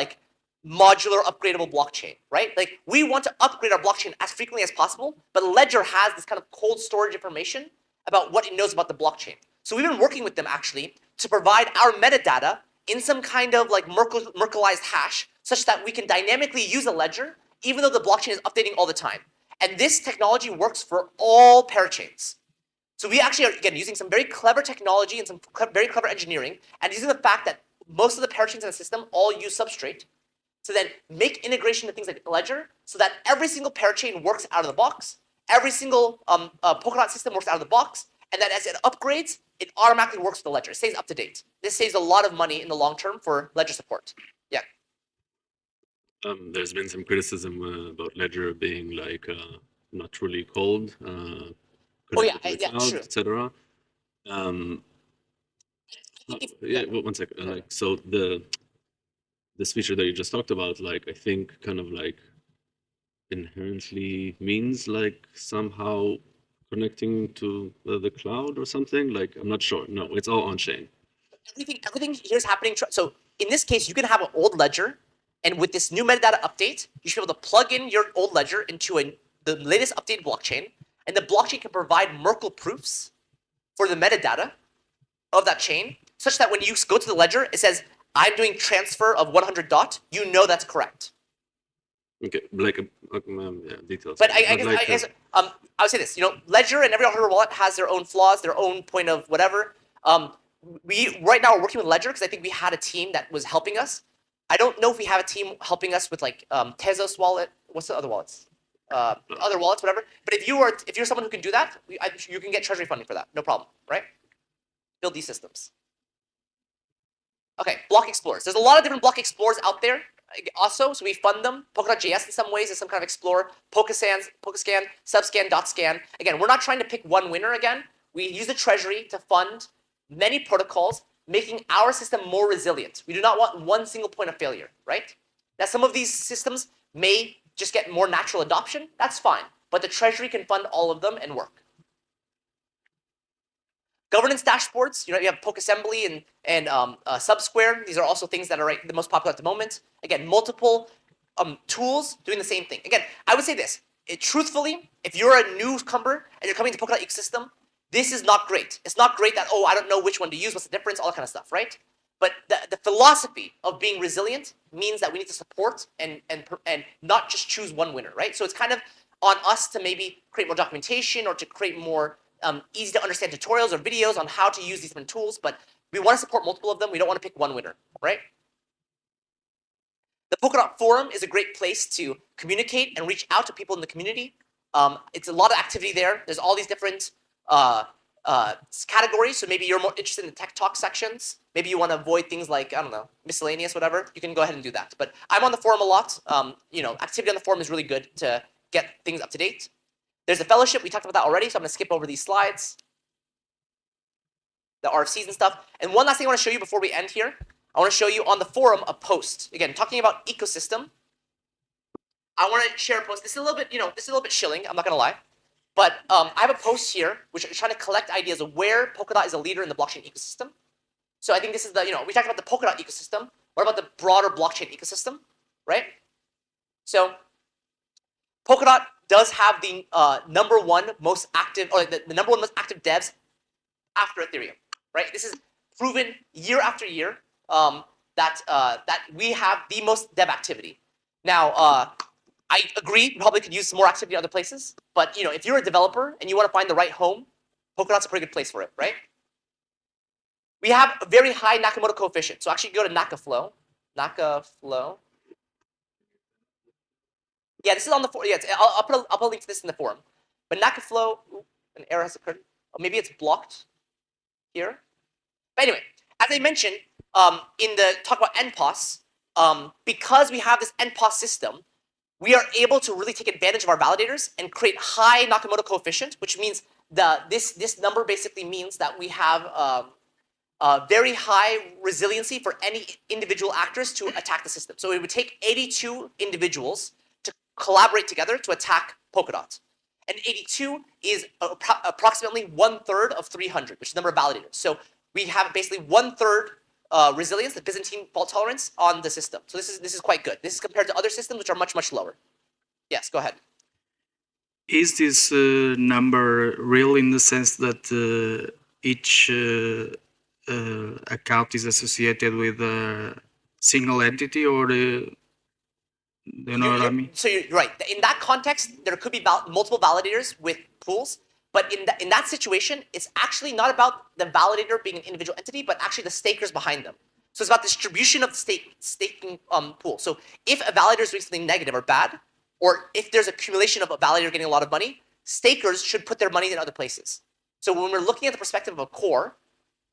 modular upgradable blockchain, right? Like we want to upgrade our blockchain as frequently as possible, but Ledger has this kind of cold storage information about what it knows about the blockchain. So we've been working with them actually to provide our metadata in some kind of Merkleized hash such that we can dynamically use a ledger even though the blockchain is updating all the time. And this technology works for all parachains. So we actually are, again, using some very clever technology and some very clever engineering, and using the fact that most of the parachains in the system all use Substrate, to then make integration to things like Ledger so that every single parachain works out of the box, every single Polkadot system works out of the box, and that as it upgrades, it automatically works with the Ledger. It stays up to date. This saves a lot of money in the long term for Ledger support. Yeah. There's been some criticism about Ledger being like not truly cold, Oh yeah, connected to the yeah, cloud, true. etc. Yeah, one second. Like, so this feature that you just talked about, like, I think kind of like inherently means like somehow connecting to the cloud or something. Like, I'm not sure. No, it's all on chain. Everything here is happening. So in this case, you can have an old ledger, and with this new metadata update, you should be able to plug in your old ledger into the latest updated blockchain, and the blockchain can provide Merkle proofs for the metadata of that chain, such that when you go to the ledger, it says, I'm doing transfer of 100 dot, you know that's correct. Okay, like yeah, details. But I like, guess I would say this, Ledger and every hardware wallet has their own flaws, their own point of whatever. We right now are working with Ledger because I think we had a team that was helping us. I don't know if we have a team helping us with like Tezos wallet. What's the other wallets? Other wallets, whatever. But if you're someone who can do that, you can get treasury funding for that, no problem, right? Build these systems. Okay, block explorers. There's a lot of different block explorers out there. Also, so we fund them. Polkadot.js in some ways is some kind of explorer. Polkascan, Subscan, DotScan. Again, we're not trying to pick one winner again. We use the treasury to fund many protocols, making our system more resilient. We do not want one single point of failure, right? Now, some of these systems may just get more natural adoption. That's fine. But the treasury can fund all of them and work. Governance dashboards, you have PokeAssembly and Subsquare. These are also things that are the most popular at the moment. Again, multiple tools doing the same thing. Again, I would say this. Truthfully, if you're a newcomer and you're coming to Polkadot ecosystem, this is not great. It's not great that, oh, I don't know which one to use, what's the difference, all that kind of stuff, right? But the philosophy of being resilient means that we need to support and not just choose one winner, right? So it's kind of on us to maybe create more documentation or to create more easy to understand tutorials or videos on how to use these different tools, but we want to support multiple of them. We don't want to pick one winner, right? The Polkadot forum is a great place to communicate and reach out to people in the community. It's a lot of activity there. There's all these different categories. So maybe you're more interested in the tech talk sections. Maybe you want to avoid things like, I don't know, miscellaneous, whatever. You can go ahead and do that. But I'm on the forum a lot. Activity on the forum is really good to get things up to date. There's a fellowship. We talked about that already, so I'm going to skip over these slides. The RFCs and stuff. And one last thing I want to show you before we end here. I want to show you on the forum a post. Again, talking about ecosystem. I want to share a post. This is a little bit shilling. I'm not going to lie. But I have a post here which is trying to collect ideas of where Polkadot is a leader in the blockchain ecosystem. So I think this is we talked about the Polkadot ecosystem. What about the broader blockchain ecosystem, right? So Polkadot does have the number one most active, or the number one most active devs after Ethereum, right? This is proven year after year that we have the most dev activity. Now, I agree, you probably could use some more activity in other places, but if you're a developer and you want to find the right home, Polkadot's a pretty good place for it, right? We have a very high Nakamoto coefficient. So actually go to Nakaflow. Yeah, this is on the forum. Yeah, I'll put a link to this in the forum. But Nakaflow, an error has occurred. Or maybe it's blocked here. But anyway, as I mentioned, in the talk about NPOS, because we have this NPOS system, we are able to really take advantage of our validators and create high Nakamoto coefficient, which means this number basically means that we have very high resiliency for any individual actors to attack the system. So it would take 82 individuals to collaborate together to attack Polkadot. And 82 is approximately 1/3 of 300, which is the number of validators. So we have basically 1/3 resilience, the Byzantine fault tolerance on the system. So this is quite good. This is compared to other systems which are much, much lower. Yes, go ahead. Is this number real in the sense that each account is associated with a single entity, or do you know what I mean? So you're right. In that context, there could be multiple validators with pools. But in that situation, it's actually not about the validator being an individual entity, but actually the stakers behind them. So it's about distribution of the staking pool. So if a validator is doing something negative or bad, or if there's accumulation of a validator getting a lot of money, stakers should put their money in other places. So when we're looking at the perspective of a core,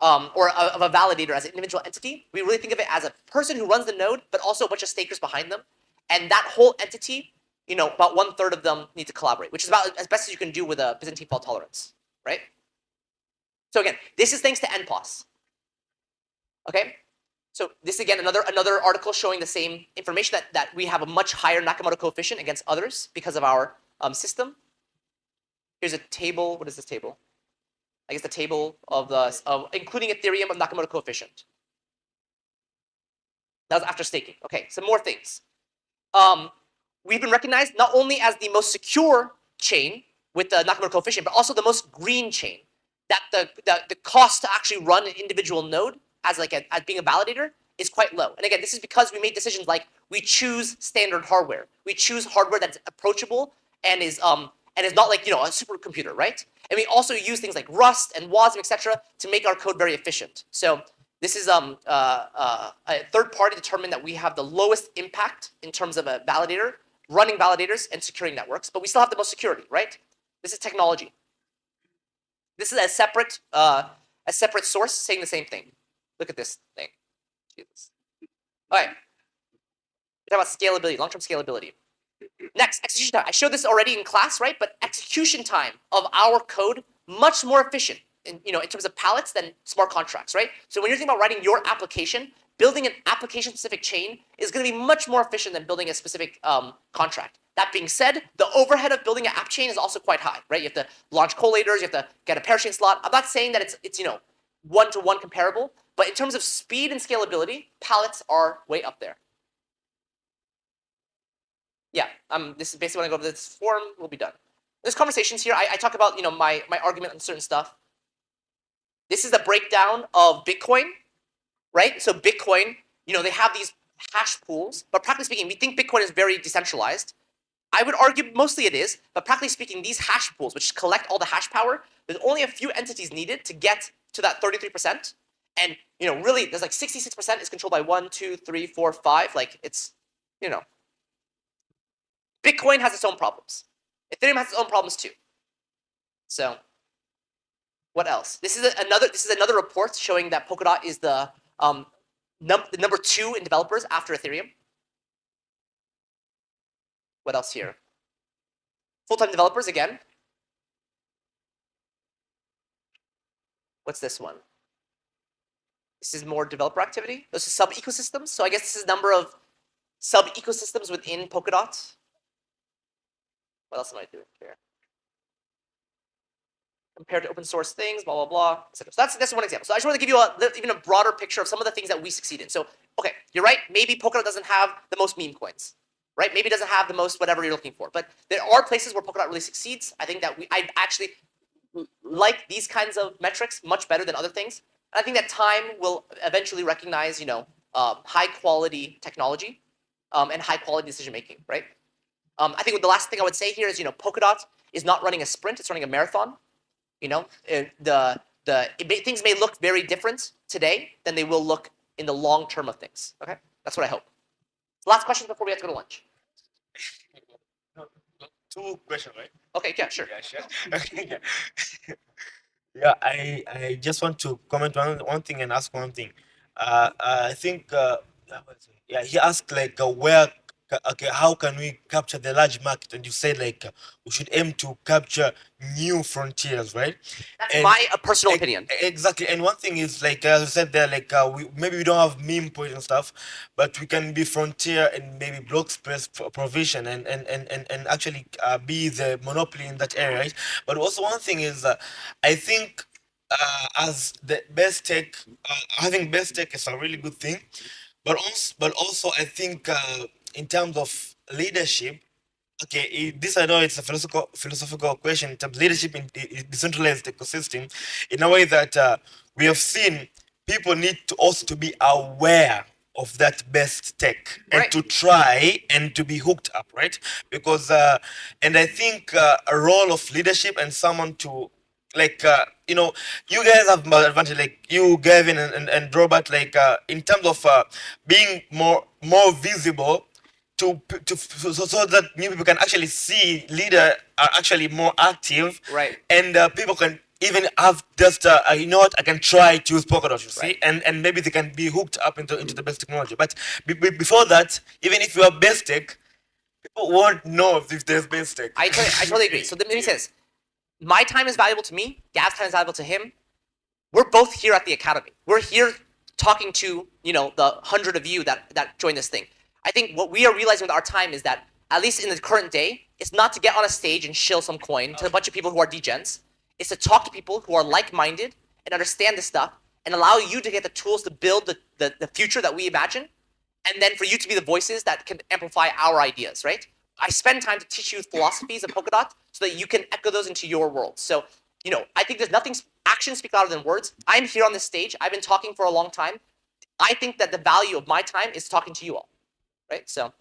or of a validator as an individual entity, we really think of it as a person who runs the node, but also a bunch of stakers behind them. And that whole entity, about 1/3 of them need to collaborate, which is about as best as you can do with a Byzantine fault tolerance, right? So again, this is thanks to NPOS. Okay? So this again, another article showing the same information that we have a much higher Nakamoto coefficient against others because of our system. Here's a table. What is this table? I guess the table of including Ethereum of Nakamoto coefficient. That was after staking. Okay, some more things. We've been recognized not only as the most secure chain with the Nakamoto coefficient, but also the most green chain. That the cost to actually run an individual node as being a validator is quite low. And again, this is because we made decisions like we choose standard hardware. We choose hardware that's approachable and is not like a supercomputer, right? And we also use things like Rust and WASM, etc., to make our code very efficient. So this is a third party determined that we have the lowest impact in terms of a validator, running validators and securing networks, but we still have the most security, right? This is technology. This is a separate source saying the same thing. Look at this thing. Jesus. All right. We're talking about scalability, long-term scalability. Next, execution time. I showed this already in class, right? But execution time of our code much more efficient in terms of pallets than smart contracts, right? So when you're thinking about writing your application, building an application-specific chain is going to be much more efficient than building a specific contract. That being said, the overhead of building an app chain is also quite high, right? You have to launch collators, you have to get a parachain slot. I'm not saying that it's one-to-one comparable, but in terms of speed and scalability, pallets are way up there. Yeah, this is basically when I go to this forum, we'll be done. There's conversations here. I talk about my argument on certain stuff. This is the breakdown of Bitcoin, right? So Bitcoin, they have these hash pools, but practically speaking, we think Bitcoin is very decentralized. I would argue mostly it is, but practically speaking, these hash pools, which collect all the hash power, there's only a few entities needed to get to that 33%. And really, there's like 66% is controlled by 1, 2, 3, 4, 5. Like it's, Bitcoin has its own problems. Ethereum has its own problems too. So, what else? This is another report showing that Polkadot is the number 2 in developers after Ethereum. What else here? Full-time developers again. What's this one? This is more developer activity. This is sub-ecosystems. So I guess this is number of sub-ecosystems within Polkadot. What else am I doing here? Compared to open source things, blah, blah, blah, etc. So that's one example. So I just want to give you even a broader picture of some of the things that we succeed in. So, okay, you're right. Maybe Polkadot doesn't have the most meme coins, right? Maybe it doesn't have the most whatever you're looking for. But there are places where Polkadot really succeeds. I think that I actually like these kinds of metrics much better than other things. And I think that time will eventually recognize, high quality technology and high quality decision making, right? I think the last thing I would say here is, Polkadot is not running a sprint; it's running a marathon. Things may look very different today than they will look in the long term of things. Okay, that's what I hope. Last question before we have to go to lunch. Two questions, right? Okay, yeah, sure. Yeah, sure. Okay, yeah, I just want to comment one thing and ask one thing. I think yeah, he asked like how can we capture the large market? And you said like we should aim to capture new frontiers, right? That's And my personal opinion. Exactly. And one thing is like as I said there, like maybe we don't have meme points and stuff, but we can be frontier and maybe block space provision and actually be the monopoly in that area, right? But also one thing is I think as the best tech, having best tech is a really good thing, but also I think in terms of leadership, okay, this I know it's a philosophical question in terms of leadership in decentralized ecosystem, in a way that we have seen people need to also to be aware of that best tech and Right. to try and to be hooked up, right? Because and I think a role of leadership and someone to like you guys have more advantage, like you, Gavin, and Robert, like in terms of being more visible so that new people can actually see leader are actually more active, Right. and people can even have just you know what, I can try to use Polkadot, you see, Right. and maybe they can be hooked up into the best technology. But before that, even if you are best tech, people won't know if there's best tech. I totally agree. So let me say this. My time is valuable to me. Gav's time is valuable to him. We're both here at the academy. We're here talking to, you know, the 100 of you that joined this thing. I think what we are realizing with our time is that, at least in the current day, it's not to get on a stage and shill some coin to a bunch of people who are degens. It's to talk to people who are like-minded and understand this stuff and allow you to get the tools to build the future that we imagine, and then for you to be the voices that can amplify our ideas, right? I spend time to teach you philosophies of Polkadot so that you can echo those into your world. So, you know, I think there's nothing, actions speak louder than words. I'm here on this stage. I've been talking for a long time. I think that the value of my time is talking to you all, right? So